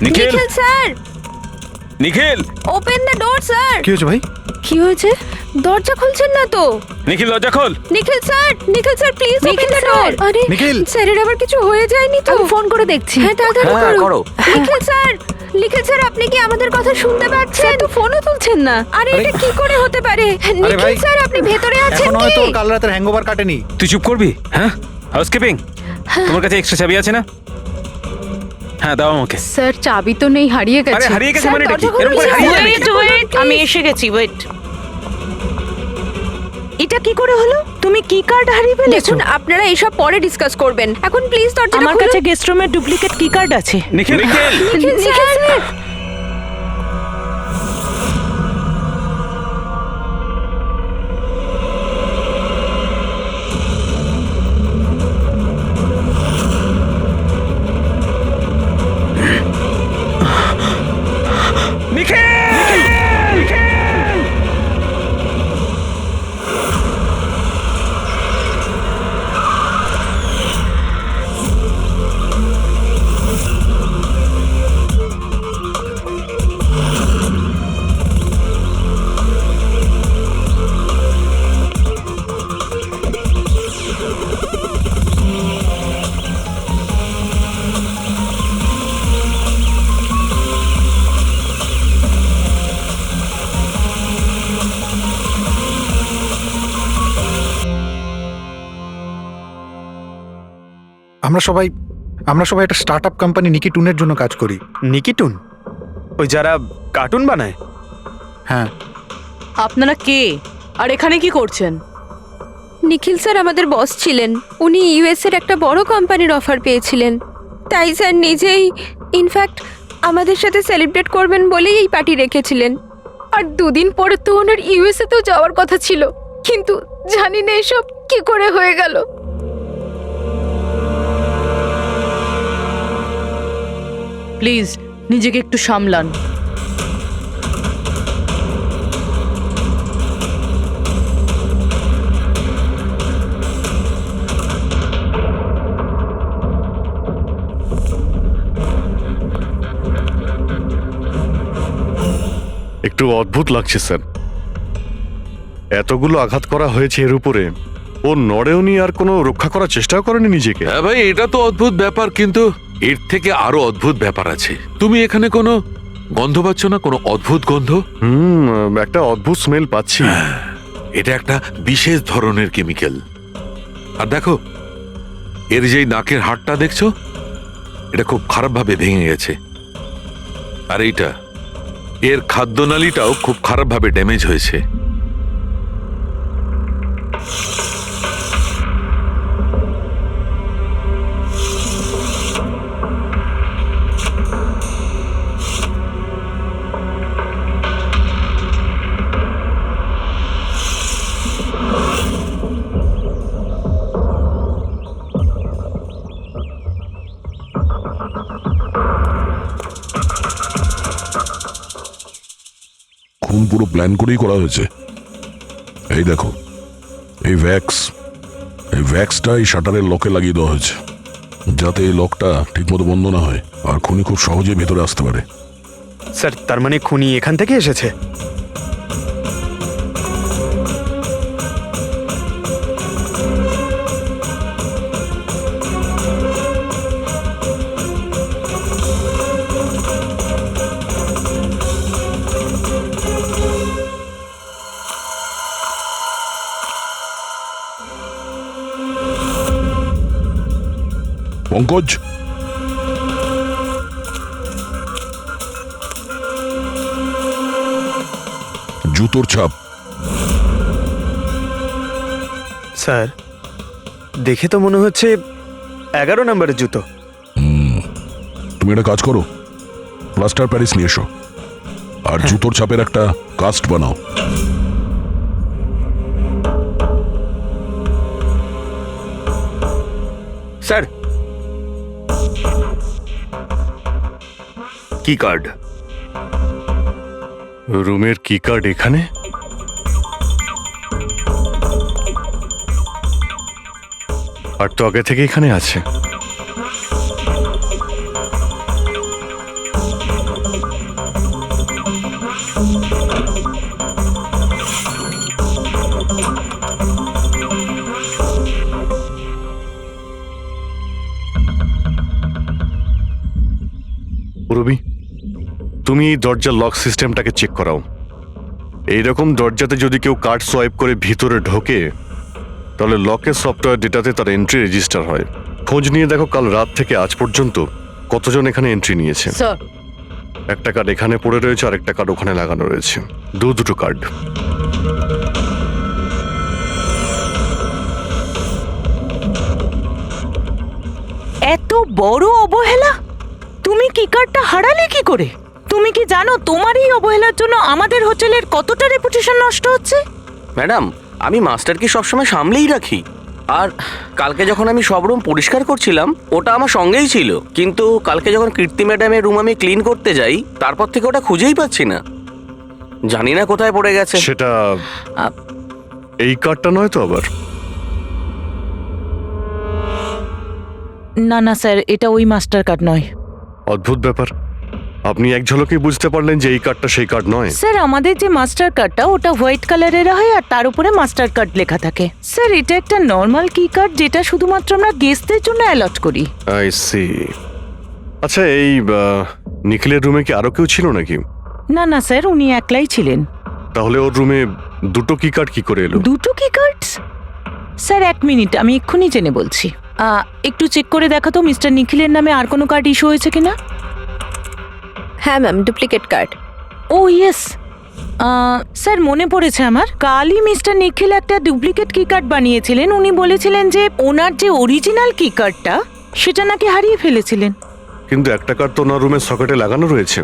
Nikhil Nikhil sir, Nikhil open the door sir. কি হয়েছে ভাই? কি হয়েছে? দরজা খুলছেন না তো? নিখিল দরজা খোল। Nikhil sir please open the door. আরে নিখিল! স্যারের আবার কিছু হয়ে যায়নি তো? আমি ফোন করে দেখছি। হ্যাঁ তাড়াতাড়ি করো। নিখিল স্যার আপনি কি আমাদের কথা শুনতে পাচ্ছেন? তো ফোনও তুলছেন না। আরে এটা কি করে হতে পারে? নিখিল ভাই, স্যার আপনি ভেতরে আছেন এখন কি? হয়তো ওর কাল রাতের হ্যাংওভার কাটেনি। তুই চুপ করবি? হ্যাঁ, হাউসকিপিং, তোমার কাছে এক্সট্রা চাবি আছে না? হ্যাঁ দাও আমাকে। স্যার চাবি তো নেই, হারিয়ে গেছে। আরে হারিয়ে গেছে স্যার, মানে এটা কি? দরজা খুলুন, এরকম করে স্যার। হারিয়ে যাবে নাকি? ওয়েট, আমি এসে গেছি। ওয়েট, এটা কি করে হলো? তুমি কি কার্ড হারিয়ে ফেলেছো? দেখুন আপনারা এইসব পরে ডিসকাস করবেন, এখন প্লিজ দরজাটা আমার খুলুন। কাছে গেস্ট রুমের ডুপ্লিকেট কি কার্ড আছে। নিখিল নিখিল নিখিল স্যার আমরা সবাই একটা স্টার্টআপ কোম্পানি নিকি টুনের জন্য কাজ করি। নিকিটুন, ওই যারা কার্টুন বানায়? হ্যাঁ, আপনারা কে আর এখানে কি করছেন? নিখিল স্যার আমাদের বস ছিলেন। উনি ইউএস এর একটা বড় কোম্পানির অফার পেয়েছিলেন, তাই স্যার নিজেই ইনফ্যাক্ট আমাদের সাথে সেলিব্রেট করবেন বলেই এই পার্টি রেখেছিলেন। আর দুদিন পরে তো ওনার ইউএসএ তেও যাওয়ার কথা ছিল, কিন্তু জানি না এসব কি করে হয়ে গেল। প্লিজ নিজেকে একটু সামলান। একটু অদ্ভুত লাগছে স্যার, এতগুলো আঘাত করা হয়েছে এর উপরে, ও নড়েওনি আর কোনো রক্ষা করার চেষ্টাও করেনি নিজেকে। হ্যাঁ ভাই, এটা তো অদ্ভুত ব্যাপার, কিন্তু এর থেকে আরো অদ্ভুত ব্যাপার আছে। তুমি এখানে কোনো গন্ধ পাচ্ছ না? কোনো অদ্ভুত গন্ধ? একটা অদ্ভুত স্মেল পাচ্ছি। এটা একটা বিশেষ ধরনের কেমিক্যাল। আর দেখো, এর যেই নাকের হাড়টা দেখছো, এটা খুব খারাপভাবে ভেঙে গেছে। আর এইটা, এর খাদ্যনালীটাও খুব খারাপভাবে ড্যামেজ হয়েছে। খুন পুরো প্ল্যান করেই করা হয়েছে। এই দেখো, এই ভ্যাক্সটা এই শাটারের লকে লাগিয়ে দেওয়া হয়েছে, যাতে এই লকটা ঠিকমতো বন্ধ না হয় আর খুনি খুব সহজে ভেতরে আসতে পারে। স্যার, তার মানে খুনি এখান থেকে এসেছে? পঙ্কজ, জুতোর ছাপ। স্যার, দেখে তো মনে হচ্ছে 11 নম্বরের জুতো। তুমি একটা কাজ করো, প্লাস্টার প্যারিস নিয়ে এসো আর জুতোর ছাপের একটা কাস্ট বানাও। স্যার, কি কার্ড? রুমের কি কার্ড এখানে? আর তো আগে থেকে এখানে আছে। রবি, তুমি এই দরজার লক সিস্টেমটাকে চেক করাও। এইরকম দরজাতে যদি কেউ কার্ড সোয়াইপ করে ভিতরে ঢোকে, তাহলে লকের সফটওয়্যার ডেটাতে তার এন্ট্রি রেজিস্টার হয়। খোঁজ নিয়ে দেখো কাল রাত থেকে আজ পর্যন্ত কতজন এখানে এন্ট্রি নিয়েছে। স্যার একটা কার্ড এখানে পড়ে রয়েছে আর একটা কার্ড ওখানে লাগানো রয়েছে, দুটো কার্ড। এত বড় অবহেলা! তুমি কি কার্ডটা হারালে কি করে? তুমি কি জানো তোমার এই অবহেলার জন্য আমাদের হোটেলের কতটা রেপুটেশন নষ্ট হচ্ছে? ম্যাডাম, আমি মাস্টারকে সবসময় সামলেই রাখি। আর কালকে যখন আমি সব রুম পরিষ্কার করছিলাম, ওটা আমার সঙ্গেই ছিল। কিন্তু কালকে যখন কীর্তি ম্যাডামের রুম আমি ক্লিন করতে যাই, তারপর থেকে ওটা খুঁজেই পাচ্ছি না। জানি না কোথায় পড়ে গেছে। সেটা এই কার্ডটা নয় তো আবার? না না স্যার, এটা ওই মাস্টার কার্ড নয়। অদ্ভুত ব্যাপার, আপনি এক ঝলকেই বুঝতে পারলেন যে এই কার্ডটা সেই কার্ড নয়। স্যার, আমাদের যে মাস্টার কার্ডটা ওটা হোয়াইট কালারের হয় আর তার উপরে মাস্টার কার্ড লেখা থাকে। স্যার, এটা একটা নর্মাল কি কার্ড যেটা শুধুমাত্র আমরা গেস্টদের জন্য অ্যালট করি। I see. আচ্ছা, এই নিখিলের রুমে কি আরো কেউ ছিল নাকি? না না স্যার, উনি একলাই ছিলেন। তাহলে ওর রুমে দুটো কি কার্ড কি করে এলো? দুটো কি কার্ডস? স্যার, 1 মিনিট, আমি এক্ষুনি জেনে বলছি। একটু চেক করে দেখা তো মিস্টার নিখিলের নামে আর কোনো কার্ড ইস্যু হয়েছে কিনা। হ্যাঁ ম্যাম, ডুপ্লিকেট কার্ড। ও ইয়েস, স্যার মনে পড়েছে আমার। কালই মিস্টার নিখিল একটা ডুপ্লিকেট কি কার্ড বানিয়েছিলেন। উনি বলেছিলেন যে ওনার যে অরিজিনাল কি কার্ডটা সেটা নাকি হারিয়ে ফেলেছিলেন। কিন্তু একটা কার্ড তো ওনার রুমের সকেটে লাগানো রয়েছে,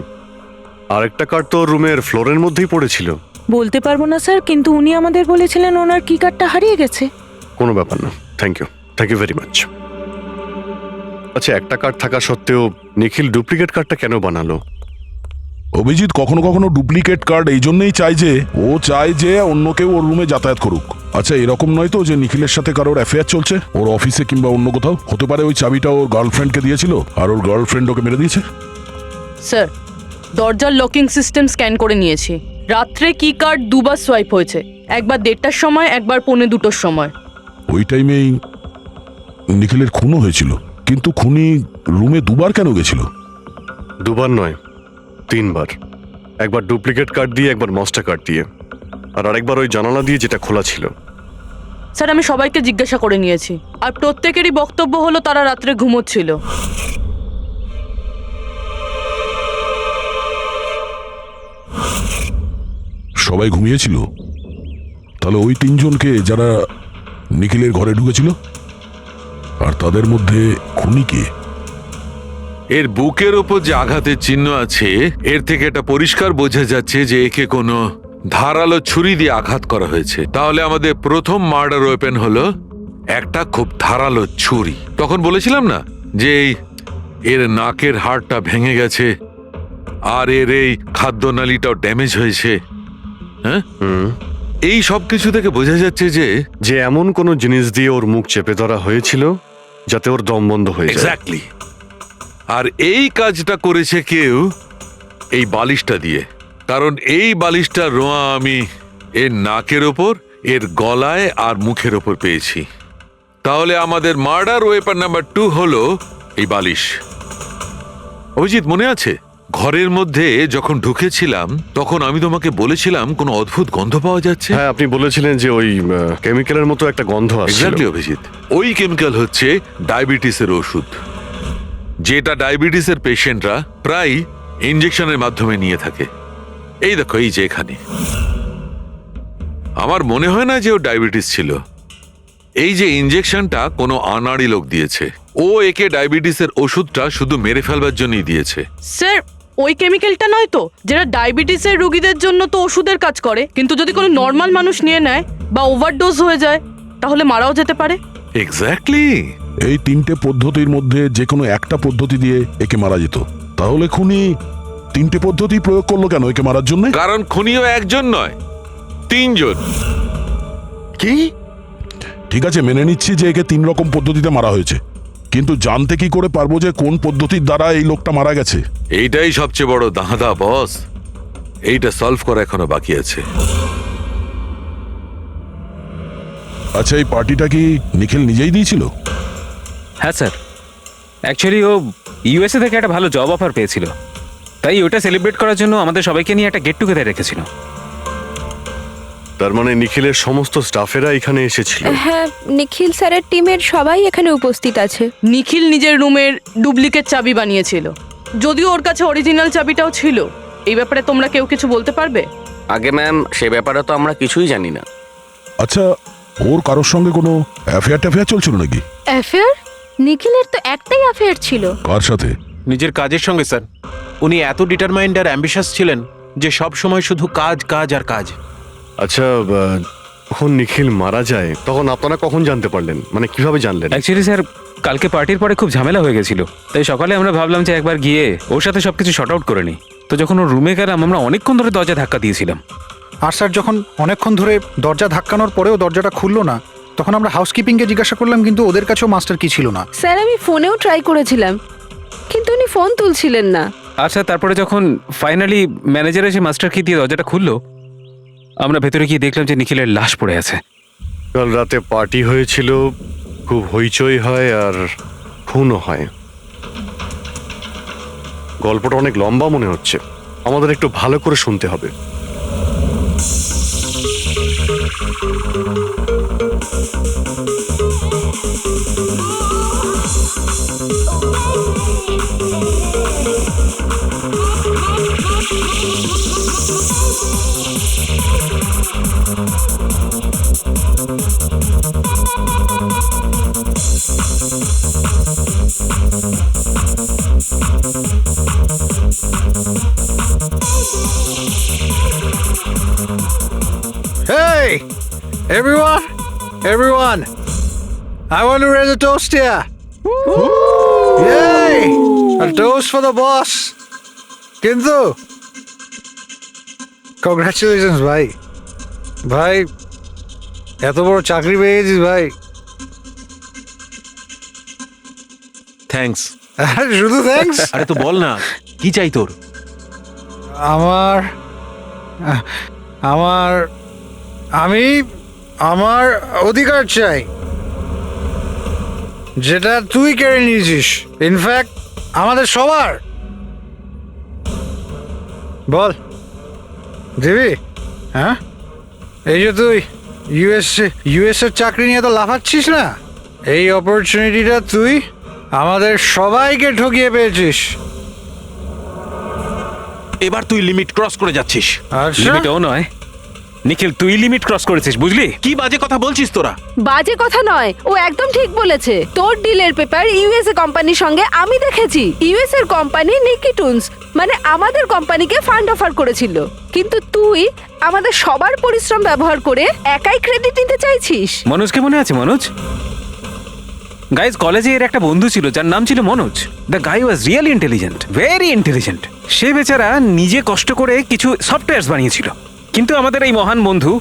আর একটা কার্ড তো রুমের ফ্লোরের মধ্যেই পড়েছিল। বলতে পারবো না স্যার, কিন্তু উনি আমাদের বলেছিলেন ওনার কি কার্ডটা হারিয়ে গেছে। কোনো ব্যাপার না, থ্যাংক ইউ ভেরি মাচ। আচ্ছা, একটা কার্ড থাকা সত্ত্বেও নিখিল ডুপ্লিকেট কার্ডটা কেন বানালো? অভিজিৎ কখনো কখনো ডুপ্লিকেট কার্ড এই জন্যই চায় যে ও চায় যে অন্য কেউ ওর রুমে যাতায়াত করুক। আচ্ছা, এরকম নয় তো যে নিখিলের সাথে কারোর অ্যাফেয়ার চলছে ওর অফিসে কিংবা অন্য কোথাও? হতে পারে ওই চাবিটা ওর গার্লফ্রেন্ডকে দিয়েছিল আর ওর গার্লফ্রেন্ড ওকে মেরে দিয়েছে। স্যার, দরজার লকিং সিস্টেম স্ক্যান করে নিয়েছি। রাত্রে কি কার্ড দুবার সোয়াইপ হয়েছে, একবার 1:30টার সময়, একবার 1:45টার সময়। ওই টাইমেই নিখিলের খুনও হয়েছিল, কিন্তু খুনি রুমে দুবার কেন গেছিল? দুবার নয়, 3 বার। একবার ডুপ্লিকেট কার্ড দিয়ে, একবার মাস্টার কার্ড দিয়ে, আর আরেকবার ওই জানালা দিয়ে যেটা খোলা ছিল। স্যার, আমি সবাইকে জিজ্ঞাসা করে নিয়েছি, আর প্রত্যেকেরই বক্তব্য হলো তারা রাত্রে ঘুমোচ্ছিল। সবাই ঘুমিয়েছিল? তাহলে ওই 3 জনকে যারা নিখিলের ঘরে ঢুকেছিল, আর তাদের মধ্যে খুনি কে? এর বুকের ওপর যে আঘাতের চিহ্ন আছে, এর থেকে এটা পরিষ্কার বোঝা যাচ্ছে যে একে কোনো ধারালো ছুরি দিয়ে আঘাত করা হয়েছে। তাহলে আমাদের প্রথম মার্ডার ওয়েপেন হলো একটা খুব ধারালো ছুরি। তখন বলেছিলাম না যে এর নাকের হাড়টা ভেঙে গেছে আর এর এই খাদ্যনালীটাও ড্যামেজ হয়েছে। হ্যাঁ, এই সব কিছু থেকে বোঝা যাচ্ছে যে এমন কোনো জিনিস দিয়ে ওর মুখ চেপে ধরা হয়েছিল যাতে ওর দম বন্ধ হয়ে যায়। এক্স্যাক্টলি। আর এই কাজটা করেছে কেউ এই বালিশটা দিয়ে, কারণ এই বালিশটা রোয়া আমি এর নাকের ওপর, এর গলায় আর মুখের ওপর পেয়েছি। তাহলে আমাদের মার্ডার ওয়েপন নাম্বার 2 হলো এই বালিশ। অভিজিৎ, মনে আছে ঘরের মধ্যে যখন ঢুকেছিলাম তখন আমি তোমাকে বলেছিলাম কোনো অদ্ভুত গন্ধ পাওয়া যাচ্ছে? হ্যাঁ, আপনি বলেছিলেন যে ওই কেমিক্যালের মতো একটা গন্ধ আসছিল। এক্স্যাক্টলি অভিজিৎ, ওই কেমিক্যাল হচ্ছে ডায়াবেটিসের ওষুধ, যেটা ডায়াবেটিসের পেশেন্টরা প্রায় ইনজেকশনের মাধ্যমে নিয়ে থাকে। এই দেখো, এই যে এখানে। আমার মনে হয় না যে ও ডায়াবেটিস ছিল। এই যে ইনজেকশনটা কোনো আনাড়ি লোক দিয়েছে। ও একে ডায়াবেটিসের ওষুধটা শুধু মেরে ফেলবার জন্যই দিয়েছে। স্যার, ওই কেমিক্যালটা নয় তো যেটা ডায়াবেটিসের রোগীদের জন্য তো ওষুধের কাজ করে, কিন্তু যদি কোনো নর্মাল মানুষ নিয়ে নেয় বা ওভারডোজ হয়ে যায় তাহলে মারাও যেতে পারে। এক্স্যাক্টলি। এই 3টে পদ্ধতির মধ্যে যে কোনো একটা পদ্ধতি দিয়ে একে মারা যেত। তাহলে খুনি 3টে পদ্ধতি প্রয়োগ করলো কেন একে মারার জন্য? কারণ খুনিও একজন নয়, 3 জন। কি? ঠিক আছে, মেনে নিচ্ছি যে একে 3 রকম পদ্ধতিতে মারা হয়েছে, কিন্তু জানতে কি করে পারবো যে কোন পদ্ধতির দ্বারা এই লোকটা মারা গেছে? এইটাই সবচেয়ে বড় দাঁদা বস, এইটা সলভ করা এখনো বাকি আছে। আচ্ছা, এই পার্টিটা কি নিখিল নিজেই দিয়েছিল? হ্যাঁ স্যার, অ্যাকচুয়ালি ও ইউএসএ থেকে একটা ভালো জব অফার পেয়েছিল, তাই ওটা সেলিব্রেট করার জন্য আমাদের সবাইকে নিয়ে একটা গেট টুগেদার রেখেছিল। তার মানে নিখিলের সমস্ত স্টাফেরা এখানে এসেছিল। হ্যাঁ, নিখিল স্যারের টিমের সবাই এখানে উপস্থিত আছে। নিখিল নিজের রুমের ডুপ্লিকেট চাবি বানিয়েছিল, যদিও ওর কাছে অরিজিনাল চাবিটাও ছিল। এই ব্যাপারে তোমরা কেউ কিছু বলতে পারবে? আগে ম্যাম, সে ব্যাপারে তো আমরা কিছুই জানি না। আচ্ছা, ওর কারোর সঙ্গে কোনো অ্যাফেয়ার চলছিল নাকি? অ্যাফেয়ার? নিখিলের তো একটাই অ্যাফেয়ার ছিল। কার সাথে? নিজের কাজের সঙ্গে স্যার। উনি এত ডিটারমাইন্ড আর অ্যাম্বিশাস ছিলেন যে সব সময় শুধু কাজ কাজ আর কাজ। আচ্ছা, যখন নিখিল মারা যায় তখন আপনারা কখন জানতে পারলেন, মানে কিভাবে জানলেন? অ্যাকচুয়ালি স্যার, কালকে পার্টির পরে খুব ঝামেলা হয়ে গেছিল, তাই সকালে আমরা ভাবলাম যে একবার গিয়ে ওর সাথে সবকিছু শর্ট আউট করে নিই। তো যখন ওর রুমে গেলাম, আমরা অনেকক্ষণ ধরে দরজা ধাক্কা দিয়েছিলাম। আর স্যার যখন অনেকক্ষণ ধরে দরজা ধাক্কানোর পরেও দরজাটা খুললো না, তখন আমরা হাউসকিপিংকে জিজ্ঞাসা করলাম, কিন্তু ওদের কাছেও মাস্টার কি ছিল না। স্যার, আমি ফোনেও ট্রাই করেছিলাম, কিন্তু উনি ফোন তুলছিলেন না। আচ্ছা, তারপরে যখন ফাইনালি ম্যানেজার এসে মাস্টার কি দিয়ে দরজাটা খুললো, আমরা ভেতরে গিয়ে দেখলাম যে নিখিলের লাশ পড়ে আছে। কাল রাতে পার্টি হয়েছিল, খুব হইচই হয় আর খুনও হয়। গল্পটা অনেক লম্বা মনে হচ্ছে, আমাদের একটু ভালো করে শুনতে হবে। Hey, everyone, I want to raise a toast here. Yay! A toast for the boss. কিন্তু কংগ্রাচুলেশনস ভাই, ভাই এত বড় চাকরি পেয়ে গেছিস ভাই। থ্যাঙ্কস। শুধু থ্যাঙ্কস? আরে তো বল না, কি চাই তোর? আমার আমার আমি আমার অধিকার চাই, যেটা তুই কেড়ে নিয়েছিস, ইনফ্যাক্ট আমাদের সবার। বল দিবি? হ্যাঁ, এই যে তুই ইউএস এর চাকরি নিয়ে তো লাফাচ্ছিস না, এই অপরচুনিটিটা তুই আমাদের সবাইকে ঠকিয়ে পেয়েছিস। এবার তুই লিমিট ক্রস করে যাচ্ছিস। আচ্ছা, লিমিটও নয় নিখিল, তুই লিমিট ক্রস করেছিস, বুঝলি? কি বাজে কথা বলছিস তোরা? বাজে কথা নয়, ও একদম ঠিক বলেছে। তোর ডিলের পেপার ইউএসএ কোম্পানির সঙ্গে আমি দেখেছি। ইউএস এর কোম্পানি নিকিটুনস মানে আমাদের কোম্পানিকে ফান্ড অফার করেছিল, কিন্তু তুই আমাদের সবার পরিশ্রম ব্যবহার করে একাই ক্রেডিট নিতে চাইছিস। মনোজকে মনে আছে? মনোজ গাইজ, কলেজে এর একটা বন্ধু ছিল যার নাম ছিল Manoj. The guy was really intelligent, very intelligent. সে বেচারা নিজে কষ্ট করে কিছু সফটওয়্যারস বানিয়েছিল, কিন্তু আমাদের এই মহান বন্ধু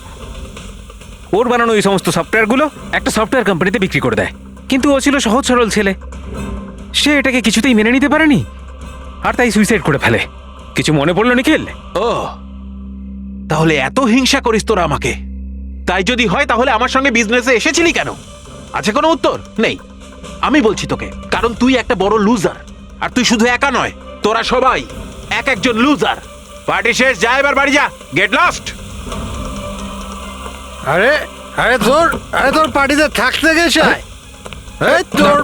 ওর বানানো এই সমস্ত সফটওয়্যারগুলো একটা সফটওয়্যার কোম্পানিতে বিক্রি করে দেয়। কিন্তু ও ছিল সহজ সরল ছেলে, সে এটাকে কিছুতেই মেনে নিতে পারেনি আর তাই সুইসাইড করে ফেলে। কিছু মনে পড়লো নিখিল? ও, তাহলে এত হিংসা করিস তোরা আমাকে? তাই যদি হয় তাহলে আমার সঙ্গে বিজনেসে এসেছিলি কেন? আছে কোনো উত্তর নেই? আমি বলছি তোকে, কারণ তুই একটা বড় লুজার। আর তুই শুধু একা নয়, তোরা সবাই এক একজন লুজার। পার্টি শেষ, যা এবার বাড়ি যা, গেট লস্ট। আরে আরে তোর পার্টিতে থাকতে গেছে, এই তোর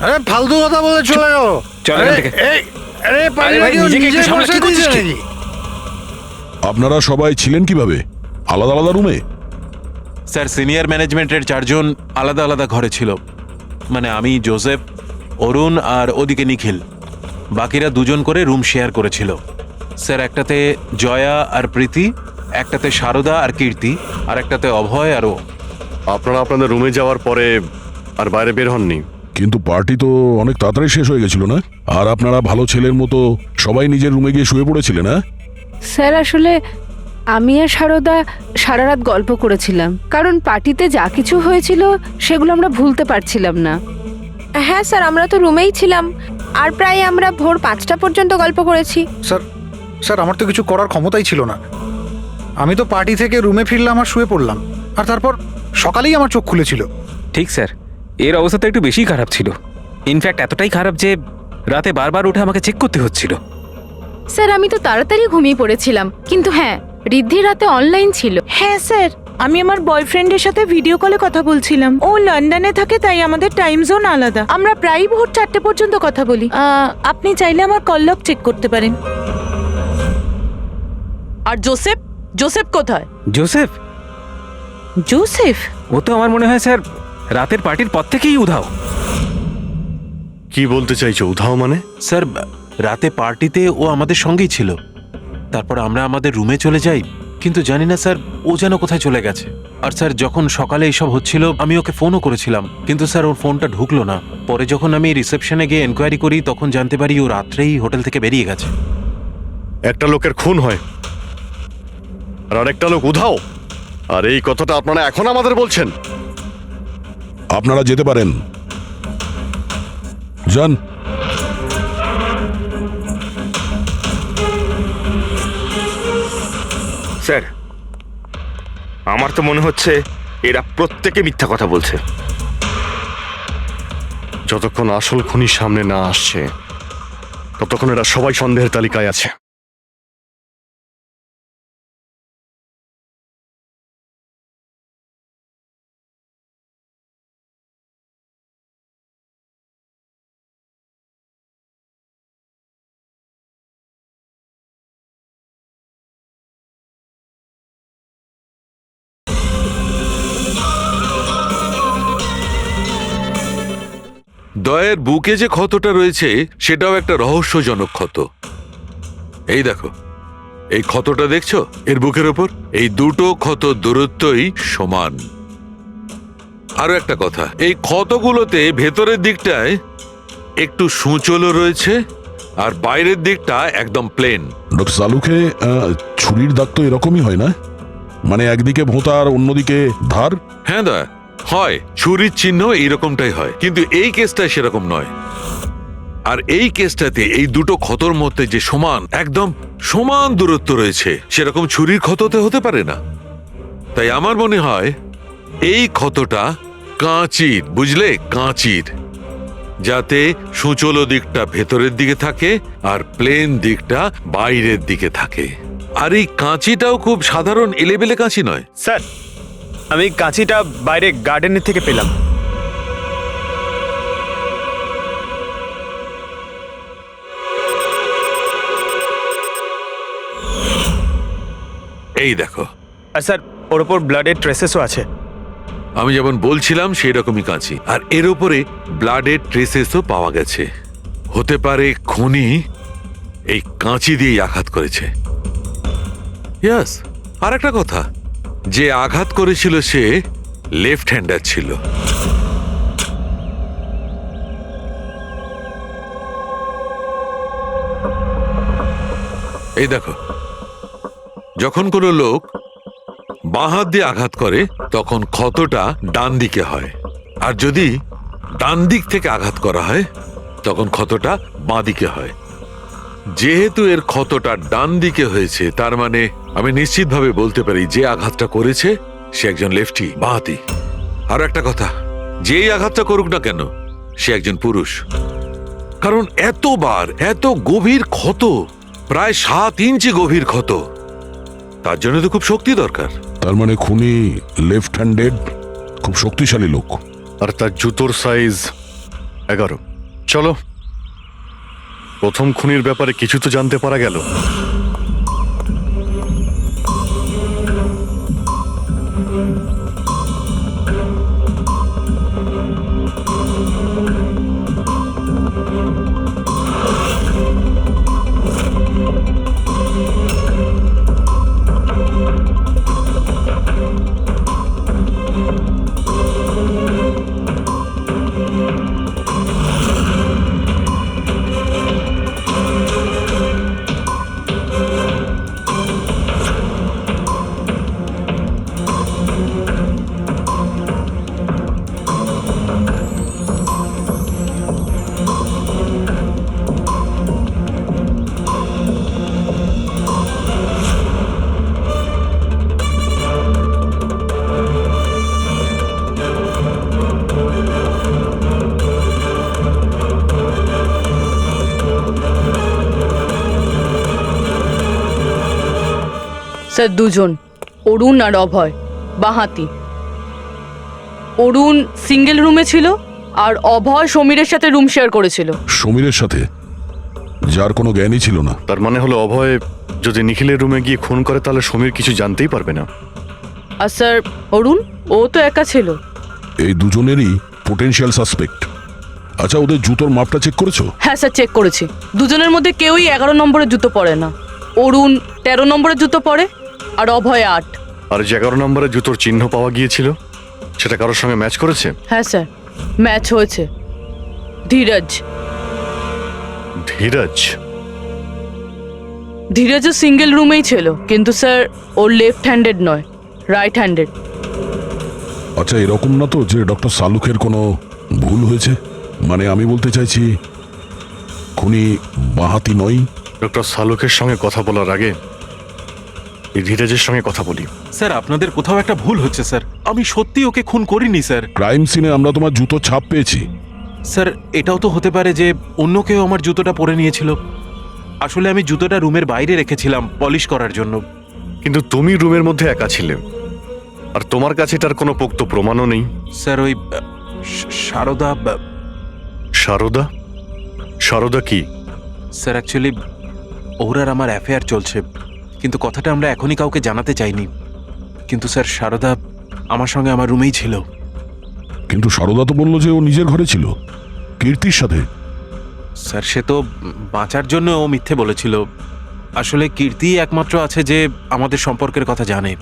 আরে ফালতু কথা বলে চলে গেল। চল এখান থেকে। আরে পার্টি ভাই, নিজেকে একটু সামলে, কি করছিস কি? আপনারা সবাই ছিলেন কিভাবে আলাদা আলাদা রুমে? স্যার, সিনিয়র ম্যানেজমেন্টের 4 জন আলাদা আলাদা ঘরে ছিল। মানে আমি, জোসেফ, অরুণ আর ওদিকে নিখিল। বাকিরা 2 জন করে রুম শেয়ার করেছিল। স্যার, একটাতে জয়া আর প্রীতি, একটাতে শারদা আর কীর্তি, আর একটাতে অভয় আর ও। আপনারা আপনাদের রুমে যাওয়ার পরে আর বাইরে বের হননি? কিন্তু পার্টি তো অনেক তাড়াতাড়ি শেষ হয়ে গেছিল না? আর আপনারা ভালো ছেলের মতো সবাই নিজের রুমে গিয়ে শুয়ে পড়েছিলেন? না স্যার, আসলে আমি আর সারদা সারা রাত গল্প করেছিলাম, কারণ পার্টিতে যা কিছু হয়েছিল সেগুলো আমরা ভুলতে পারছিলাম না। হ্যাঁ স্যার, আমরা তো রুমেই ছিলাম আর প্রায় আমরা ভোর 5টা পর্যন্ত গল্প করেছি। স্যার আমার তো কিছু করার ক্ষমতাই ছিল না। আমি তো পার্টি থেকে রুমে ফিরলাম আর শুয়ে পড়লাম, আর তারপর সকালেই আমার চোখ খুলেছিল। ঠিক স্যার, এর অবস্থা তো একটু বেশি খারাপ ছিল। ইনফ্যাক্ট এতটাই খারাপ যে রাতে বারবার উঠে আমাকে চেক করতে হচ্ছিল। স্যার আমি তো তাড়াতাড়ি ঘুমিয়ে পড়েছিলাম, কিন্তু হ্যাঁ ঋদ্ধি রাতে অনলাইন ছিল। হ্যাঁ স্যার, আমি আমার বয়ফ্রেন্ডের সাথে ভিডিও কলে কথা বলছিলাম। ও লন্ডনে থাকে, তাই আমাদের টাইম জোন আলাদা। আমরা প্রায় ভোর 4টে পর্যন্ত কথা বলি। আপনি চাইলে আমার কল লগ চেক করতে পারেন। আর জোসেফ, জোসেফ কোথায়? জোসেফ? জোসেফ? ও তো আমার মনে হয় স্যার রাতের পার্টির পর থেকেই উধাও। কি বলতে চাইছো উধাও মানে? স্যার রাতে পার্টিতে ও আমাদের সঙ্গেই ছিল, তারপর আমরা আমাদের রুমে চলে যাই, কিন্তু জানি না স্যার ও যেন কোথায় চলে গেছে। আর স্যার যখন সকালে এইসব হচ্ছিল আমি ওকে ফোনও করেছিলাম, কিন্তু স্যার ওর ফোনটা ঢুকলো না। পরে যখন আমি রিসেপশনে গিয়ে এনকোয়ারি করি তখন জানতে পারি ও রাত্রেই হোটেল থেকে বেরিয়ে গেছে। একটা লোকের খুন হয় আর আরেকটা লোক উধাও, আর এই কথাটা আপনারা এখন আমাদের বলছেন? আপনারা যেতে পারেন, যান। স্যার, আমার তো মনে হচ্ছে এরা প্রত্যেকে মিথ্যা কথা বলছে। যতক্ষণ আসল খুনি সামনে না আসছে ততক্ষণ এরা সবাই সন্দেহের তালিকায় আছে। দয়ের বুকে যে ক্ষতটা রয়েছে সেটাও একটা রহস্যজনক ক্ষত। এই দেখো, এই ক্ষতটা দেখছো এর বুকের ওপর? এই দুটো ক্ষত দূরত্বই সমান। আরো একটা কথা, এই ক্ষতগুলোতে ভেতরের দিকটায় একটু সূচলও রয়েছে আর বাইরের দিকটা একদম প্লেন। ডক্টর সালুকে ছুরির দাগ তো এরকমই হয় না? মানে একদিকে ভোঁতা আর অন্যদিকে ধার? হ্যাঁ দয়া, হয় ছুরির চিহ্ন এইরকমটাই হয়, কিন্তু এই কেসটা সেরকম নয়। আর এই কেসটাতে এই দুটো ক্ষতর মধ্যে যে সমান, একদম সমান দূরত্ব রয়েছে, সেরকম ছুরির ক্ষততে হতে পারে না। তাই আমার মনে হয় এই ক্ষতটা কাঁচির, বুঝলে, কাঁচির, যাতে সূচল দিকটা ভেতরের দিকে থাকে আর প্লেন দিকটা বাইরের দিকে থাকে। আর এই কাঁচিটাও খুব সাধারণ এলেবেলে কাঁচি নয়। স্যার, আমি কাঁচিটা বাইরে গার্ডেনের থেকে পেলাম। এই দেখো। আর স্যার, ওর ওপর ব্লাডের ট্রেসেসও আছে। আমি যেমন বলছিলাম সেই রকমই কাঁচি, আর এর উপরে ব্লাডের ট্রেসেসও পাওয়া গেছে। হতে পারে খুনি এই কাঁচি দিয়েই আঘাত করেছে। ইয়াস, আর একটা কথা, যে আঘাত করেছিল সে লেফট হ্যান্ডার ছিল। এই দেখো, যখন কোনো লোক বাঁ হাত দিয়ে আঘাত করে তখন ক্ষতটা ডান দিকে হয়, আর যদি ডান দিক থেকে আঘাত করা হয় তখন ক্ষতটা বাঁ দিকে হয়। যেহেতু এর ক্ষতটা ডান দিকে হয়েছে, তার মানে আমি নিশ্চিতভাবে বলতে পারি যে আঘাতটা করেছে সে একজন লেফটি, বাঁহাতি। আর একটা কথা, যেই আঘাতটা করুক না কেন সে একজন পুরুষ, কারণ এতবার এত গভীর ক্ষত, প্রায় 7 ইঞ্চি গভীর ক্ষত, তার জন্য তো খুব শক্তি দরকার। তার মানে খুনি লেফট হ্যান্ডেড, খুব শক্তিশালী লোক। আর তার জুতোর সাইজ 11। চলো, প্রথম খুনির ব্যাপারে কিছু তো জানতে পারা গেল। স্যার দুজন, অরুণ আর অভয়, বাঁহাতি। অরুণ সিঙ্গেল রুমে ছিল আর অভয় সমীরের সাথে রুম শেয়ার করেছিল। সমীরের সাথে, যার কোনো জ্ঞানই ছিল না। তার মানে হলো অভয় যদি নিখিলের রুমে গিয়ে খুন করে তাহলে সমীর কিছু জানতেই পারবে না। আর স্যার অরুণ, ও তো একা ছিল। এই দুজনেরই পোটেনশিয়াল সাসপেক্ট। আচ্ছা, ওদের জুতোর মাপটা চেক করেছো? হ্যাঁ স্যার, চেক করেছি। দুজনের মধ্যে কেউই 11 নম্বরের জুতো পরে না। অরুণ 13 নম্বরের জুতো পরে আর অভয় 8। আর যে 11 নম্বরের জুতোর চিহ্ন পাওয়া গিয়েছিল সেটা কারোর সঙ্গে ম্যাচ করেছে? হ্যাঁ স্যার, ম্যাচ হয়েছে। ধীরজ। ধীরজ? ধীরজও সিঙ্গেল রুমেই ছিল, কিন্তু স্যার ওর লেফট হ্যান্ডেড নয়, রাইট হ্যান্ডেড। আচ্ছা, এরকম না তো যে ডক্টর সালুকের কোনো ভুল হয়েছে? মানে আমি বলতে চাইছি, খুনি বাঁহাতি নয়। ডক্টর সালুকের সঙ্গে কথা বলার আগে এই ধীরজের সঙ্গে কথা বলি। স্যার, আপনাদের কোথাও একটা ভুল হচ্ছে স্যার। আমি সত্যি ওকে খুন করিনি স্যার। ক্রাইম সিনে আমরা তোমার জুতো ছাপ পেয়েছি। স্যার, এটাও তো হতে পারে যে অন্য কেউ আমার জুতোটা পরে নিয়েছিল। আসলে আমি জুতোটা রুমের বাইরে রেখেছিলাম পলিশ করার জন্য। কিন্তু তুমি রুমের মধ্যে একা ছিলে, আর তোমার কাছে এটার কোনো পোক্ত প্রমাণও নেই। স্যার, ওই সারদা। সারদা? সারদা কি? স্যার, অ্যাকচুয়ালি ওর আর আমার অ্যাফেয়ার চলছে, কিন্তু কথাটা আমরা এখনই কাউকে জানাতে চাইনি। কিন্তু স্যার, সারদা আমার সঙ্গে আমার রুমেই ছিল। কিন্তু সারদা তো বললো যে ও নিজের ঘরে ছিল কীর্তির সাথে। স্যার, সে তো বাঁচার জন্য ও মিথ্যে বলেছিল। আসলে কীর্তি একমাত্র আছে যে আমাদের সম্পর্কের কথা জানে।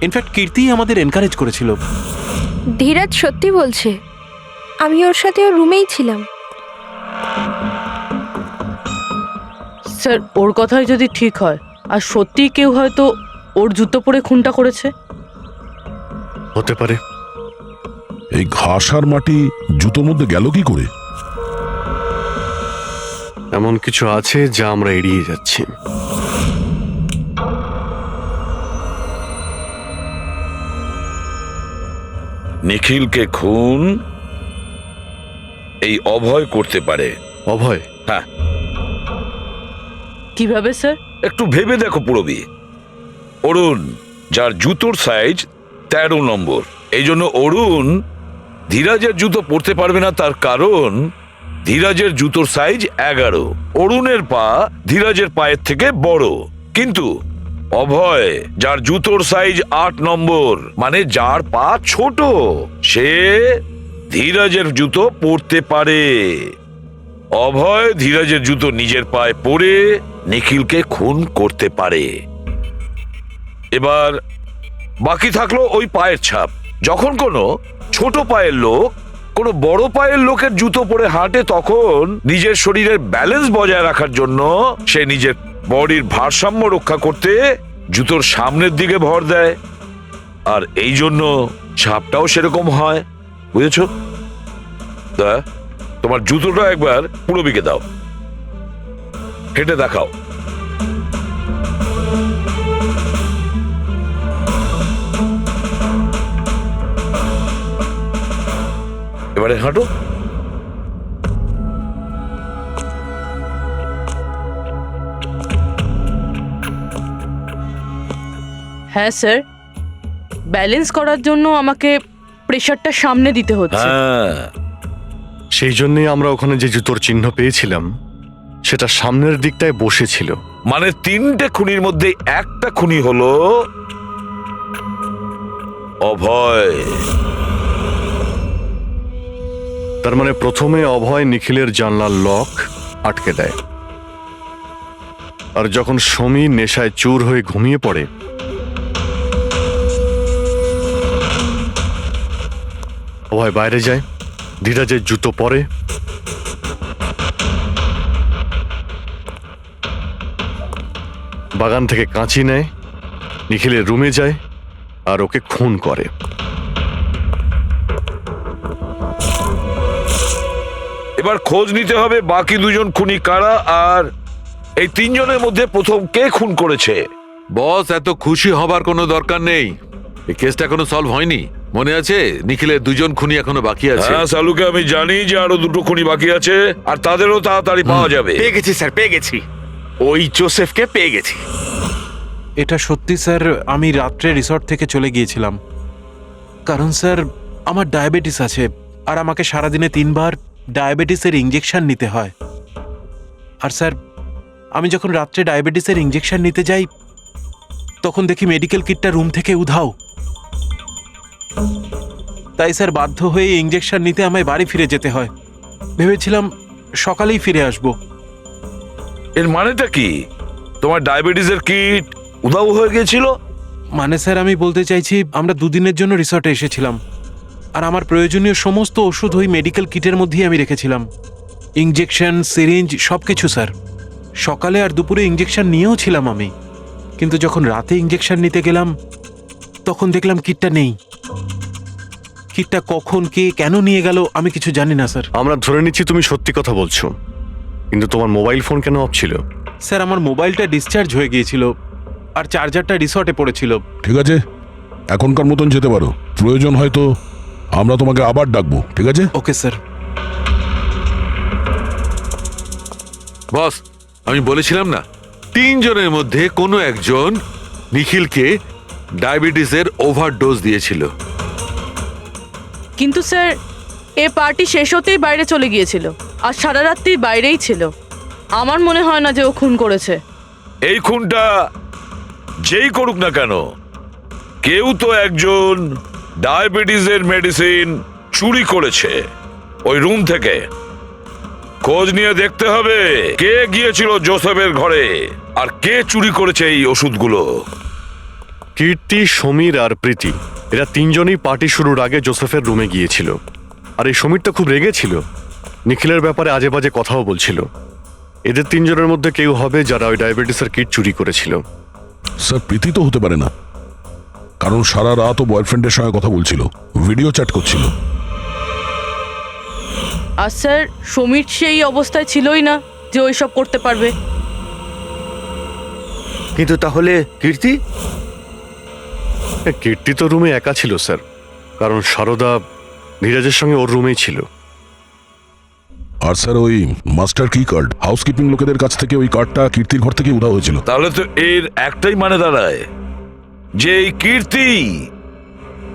ইনফ্যাক্ট কীর্তি আমাদের এনকারেজ করেছিল। ধীরাজ সত্যি বলছে, আমি ওর সাথে ওর রুমেই ছিলাম। স্যার, ওর কথাই যদি ঠিক হয় আর সত্যিই কেউ হয়তো ওর জুতো পরে খুনটা করেছে। হতে পারে। এই ঘাস আর মাটি জুতোর মধ্যে গেল কি করে? এমন কিছু আছে যা আমরা এড়িয়ে যাচ্ছি। নিখিলকে খুন এই অভয় করতে পারে। অভয়? হ্যাঁ। কিভাবে স্যার? একটু ভেবে দেখো পুরবি। অরুণ, যার জুতোর সাইজ 13 নম্বর, এই জন্য অরুণ ধীরাজের জুতো পরতে পারবে না। তার কারণ ধীরাজের জুতোর সাইজ 11। অরুণের পা ধীরাজের পায়ের থেকে বড়। কিন্তু অভয়, যার জুতোর সাইজ 8 নম্বর, মানে যার পা ছোট, সে ধীরাজের জুতো পরতে পারে। অভয় ধীরাজের জুতো নিজের পায়ে পরে নিখিলকে খুন করতে পারে। এবার বাকি থাকলো ওই পায়ের ছাপ। যখন কোনো ছোট পায়ের লোক কোনো বড় পায়ের লোকের জুতো পরে হাঁটে, তখন নিজের শরীরের ব্যালেন্স বজায় রাখার জন্য সে নিজের বডির ভারসাম্য রক্ষা করতে জুতোর সামনের দিকে ভর দেয়। আর এই জন্য ছাপটাও সেরকম হয়। বুঝেছো? তোমার জুতোটা একবার পুরবিকে দাও, হেঁটে দেখাও। এবারে হাঁটো। হ্যাঁ স্যার, ব্যালেন্স করার জন্য আমাকে প্রেশারটা সামনে দিতে হচ্ছে। হ্যাঁ, সেই জন্যই আমরা ওখানে যে জুতোর চিহ্ন পেয়েছিলাম সেটা সামনের দিকটায় বসেছিল। মানে 3টে খুনির মধ্যে একটা খুনি হলো অভয়। তার মানে প্রথমে অভয় নিখিলের জানলার লক আটকে দেয়, আর যখন সমীর নেশায় চুর হয়ে ঘুমিয়ে পড়ে, অভয় বাইরে যায়, ধীরাজের জুতো পরে, বাগান থেকে কাঁচি নেয়, নিখিলের রুমে যায় আর ওকে খুন করে। এবার খোঁজ নিতে হবে বাকি 2 জন খুনি কারা, আর এই 3 জনের মধ্যে প্রথম কে খুন করেছে। বস, এত খুশি হবার কোনো দরকার নেই। এই কেসটা এখনো সলভ হয়নি। মনে আছে নিখিলের 2 জন খুনি এখনো বাকি আছে। হ্যাঁ সালুকে আমি জানি যে আরো 2টো খুনি বাকি আছে, আর তাদেরও তাড়াতাড়ি পাওয়া যাবে। পেয়ে গেছি স্যার, পেয়ে গেছি। ওই জোসেফকে পেয়ে গেছি। এটা সত্যি স্যার, আমি রাত্রে রিসর্ট থেকে চলে গিয়েছিলাম কারণ স্যার আমার ডায়াবেটিস আছে আর আমাকে সারাদিনে 3 বার ডায়াবেটিসের ইঞ্জেকশন নিতে হয়। আর স্যার আমি যখন রাত্রে ডায়াবেটিসের ইঞ্জেকশন নিতে যাই তখন দেখি মেডিকেল কিটটা রুম থেকে উধাও। তাই স্যার বাধ্য হয়ে ইঞ্জেকশন নিতে আমায় বাড়ি ফিরে যেতে হয়। ভেবেছিলাম সকালেই ফিরে আসব। এর মানেটা কি? তোমার ডায়াবেটিসের কিট উধাও হয়ে গিয়েছিল? মানে স্যার আমি বলতে চাইছি আমরা 2 দিনের জন্য রিসর্টে এসেছিলাম আর আমার প্রয়োজনীয় সমস্ত ওষুধ ওই মেডিকেল কিটের মধ্যেই আমি রেখেছিলাম, ইঞ্জেকশন, সিরিঞ্জ সব কিছু স্যার। সকালে আর দুপুরে ইঞ্জেকশন নিয়েও ছিলাম আমি, কিন্তু যখন রাতে ইঞ্জেকশন নিতে গেলাম তখন দেখলাম কিটটা নেই। কিটটা কখন কে কেন নিয়ে গেল আমি কিছু জানি না স্যার। আমরা ধরে নিচ্ছি তুমি সত্যি কথা বলছো, কিন্তু তোমার মোবাইল ফোন কেন অফ ছিল? স্যার আমার মোবাইলটা ডিসচার্জ হয়ে গিয়েছিল আর চার্জারটা রিসর্টে পড়েছিল। ঠিক আছে, এখনকার মতন যেতে পারো। প্রয়োজন হয়তো আমরা তোমাকে আবার ডাকবো, ঠিক আছে? Okay sir. বস, আমি বলেছিলাম না 3 জনের মধ্যে কোনো একজন নিখিলকে ডায়াবেটিসের ওভারডোজ দিয়েছিল। কিন্তু স্যার এ পার্টি শেষ হতেই বাইরে চলে গিয়েছিল আর সারা রাত্রি বাইরেই ছিল। আমার মনে হয় না যে ও খুন করেছে। এই খুনটা যেই করুক না কেন, কেউ তো একজন ডায়াবেটিসের মেডিসিন চুরি করেছে ওই রুম থেকে। খোঁজ নিয়ে দেখতে হবে কে গিয়েছিল জোসেফের ঘরে আর কে চুরি করেছে এই ওষুধগুলো। কীর্তি, সমীর আর প্রীতি এরা 3 জনই পার্টি শুরুর আগে জোসেফের রুমে গিয়েছিল। আর এই সমীরটা খুব রেগেছিল, নিখিলের ব্যাপারে আজে বাজে কথাও বলছিল। এদের 3 জনের মধ্যে কেউ হবে যারা ওই ডায়াবেটিসের কিট চুরি করেছিল। স্যার, প্রীতি তো হতে পারে না, কারণ সারা রাত ও বয়ফ্রেন্ডের সঙ্গে কথা বলছিল, ভিডিও চ্যাট করছিল। আর স্যার সমীর সেই অবস্থায় ছিলই না যে ওইসব করতে পারবে। কিন্তু তাহলে কীর্তি? কীর্তি তো রুমে একা ছিল স্যার, কারণ সারদা ধীরাজের সঙ্গে ওর রুমেই ছিল। আর স্যার ওই মাস্টার কি কার্ড হাউসকিপিং লোকেদের কাছ থেকে ওই কার্ডটা কীর্তির ঘর থেকে উধাও হয়েছিল। তাহলে তো এর একটাই মানে দাঁড়ায় যে এই কীর্তি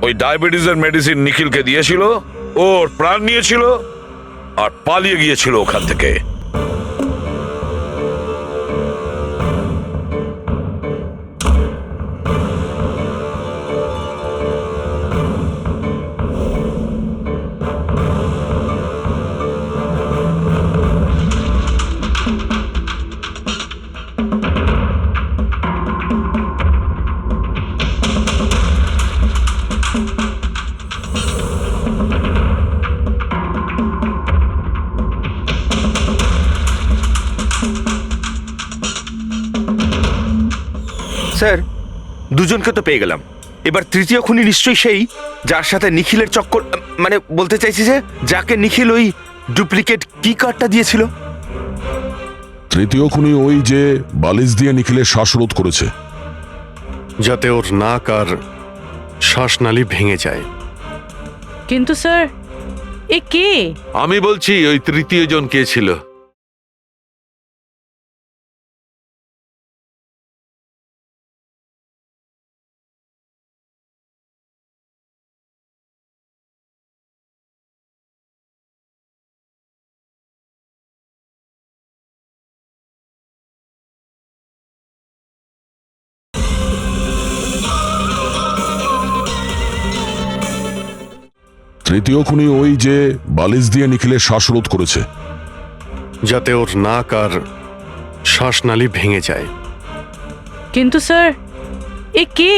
ওই ডায়াবেটিসের মেডিসিন নিখিলকে দিয়েছিল, ওর প্রাণ নিয়েছিল আর পালিয়ে গিয়েছিল ওখান থেকে। স্যার, 2 জনকে তো পেয়ে গেলাম, এবার তৃতীয় খুনি নিশ্চয়ই সেই যার সাথে নিখিলের চক্কর, মানে বলতে চাইছি যে যাকে নিখিল ওই ডুপ্লিকেট কি কার্ডটা দিয়েছিল। তৃতীয় খুনি ওই যে বালিশ দিয়ে নিখিলের শ্বাসরোধ করেছে, যাতে ওর নাক আর শ্বাসনালী ভেঙে যায়। কিন্তু স্যার এ কে? আমি বলছি ওই তৃতীয় জন কে ছিল। তৃতীয় খুনি ওই যে বালিশ দিয়ে নিখিলের শ্বাসরোধ করেছে, যাতে ওর নাক আর শ্বাসনালী ভেঙে যায়। কিন্তু স্যার এ কে?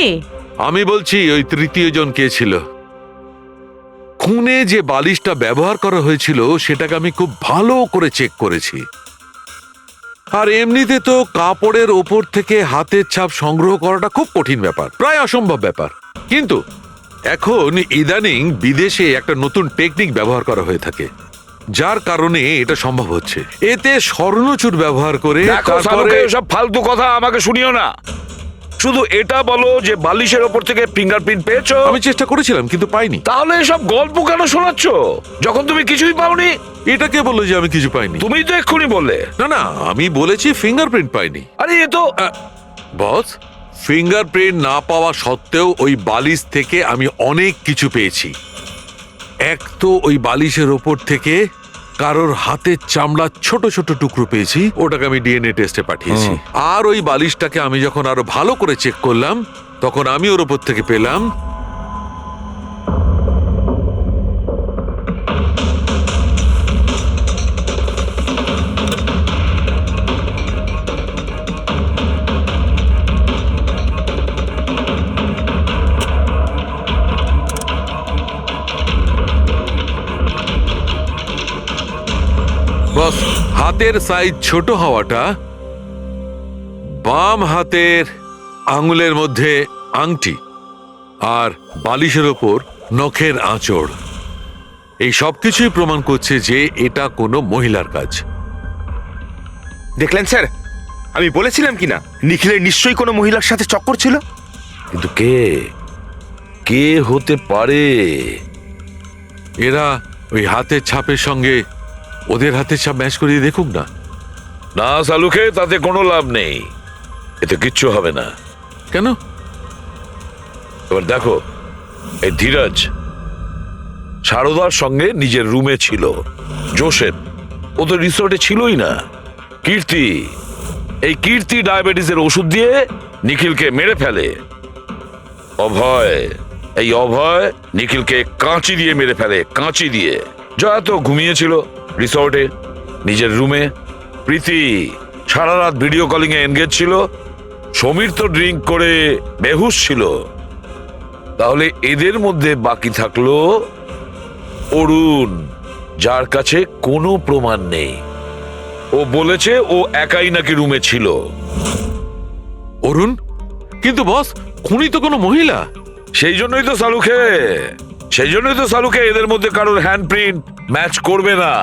আমি বলছি ওই তৃতীয় জন কে ছিল। খুনে যে বালিশটা ব্যবহার করা হয়েছিল সেটাকে আমি খুব ভালো করে চেক করেছি। আর এমনিতে তো কাপড়ের ওপর থেকে হাতের ছাপ সংগ্রহ করাটা খুব কঠিন ব্যাপার, প্রায় অসম্ভব ব্যাপার। কিন্তু এখন ইদানিং বিদেশে একটা নতুন টেকনিক ব্যবহার করা হয়ে থাকে, যার কারণে এটা সম্ভব হচ্ছে। এতে স্বর্ণচুর ব্যবহার করে সব ফালতু কথা আমাকে শুনিও না, শুধু এটা বলো যে বালিশের ওপর থেকে ফিঙ্গারপ্রিন্ট পেয়েছো। আমি চেষ্টা করেছিলাম কিন্তু পাইনি। তাহলে এসব গল্প কেন শোনাচ্ছ যখন তুমি কিছুই পাওনি? এটা কে বললো যে আমি কিছু পাইনি? তুমি তো এক্ষুনি বললে। না না, আমি বলেছি ফিঙ্গারপ্রিন্ট পাইনি। আরে এ তো বস, ফিঙ্গারপ্রিন্ট না পাওয়া সত্ত্বেও ওই বালিশ থেকে আমি অনেক কিছু পেয়েছি। এক তো ওই বালিশের ওপর থেকে কারোর হাতের চামড়ার ছোট ছোট টুকরো পেয়েছি, ওটাকে আমি ডিএনএ টেস্টে পাঠিয়েছি। আর ওই বালিশটাকে আমি যখন আরো ভালো করে চেক করলাম, তখন আমি ওর ওপর থেকে পেলাম বস, হাতের সাইজ ছোট হওয়াটা, বাম হাতের আঙুলের মধ্যে আংটি আর বালিশের ওপর নখের আঁচড়, এই সব কিছুই প্রমাণ করছে যে এটা কোনো মহিলার কাজ। দেখলেন স্যার, আমি বলেছিলাম কি না নিখিলের নিশ্চয়ই কোনো মহিলার সাথে চক্কর ছিল। কিন্তু কে কে হতে পারে? এরা ওই হাতের ছাপের সঙ্গে ওদের হাতের ছাপ ম্যাচ করিয়ে দেখুক না। না সালুকে, তাতে কোনো লাভ নেই, এতে কিচ্ছু হবে না। কেন? এবার দেখো, এই ধীরাজ সারদার সঙ্গে নিজের রুমে ছিল। জোসেফ, ও তো রিসোর্টে ছিলই না। কীর্তি, এই কীর্তি ডায়াবেটিসের ওষুধ দিয়ে নিখিলকে মেরে ফেলে। অভয়, এই অভয় নিখিলকে কাঁচি দিয়ে মেরে ফেলে, কাঁচি দিয়ে। জয়া তো ঘুমিয়েছিল রিসর্টে নিজের রুমে। প্রীতি সারা রাত ভিডিও কলিং এ এনগেজ ছিল। সমীর তো ড্রিঙ্ক করে বেহুশ ছিল। তাহলে এদের মধ্যে বাকি থাকলো অরুণ, যার কাছে কোনো প্রমাণ নেই। ও বলেছে ও একাই নাকি রুমে ছিল। অরুণ? কিন্তু বস, খুনি তো কোনো মহিলা। সেই জন্যই তো সালুকে এদের মধ্যে কারোর হ্যান্ডপ্রিন্ট ম্যাচ করবে না।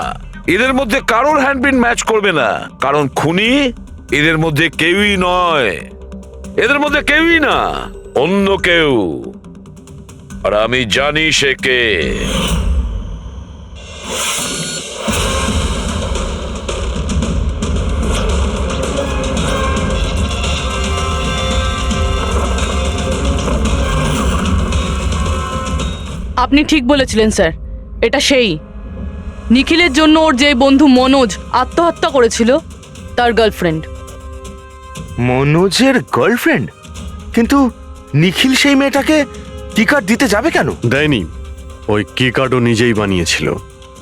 এদের মধ্যে কারোর হ্যান্ডপ্রিন্ট ম্যাচ করবে না, কারণ খুনি এদের মধ্যে কেউই নয়। এদের মধ্যে কেউই না, অন্য কেউ। আর আমি জানি সে কে। আপনি ঠিক বলেছিলেন স্যার, এটা সেই নিখিলের জন্য ওর যে বন্ধু মনোজ আত্মহত্যা করেছিল তার গার্লফ্রেন্ড। মনোজের গার্লফ্রেন্ড? কিন্তু নিখিল সেই মেয়েটাকে কি কার্ড দিতে যাবে কেন? দেয়নি, ওই কি কার্ডও নিজেই বানিয়েছিল।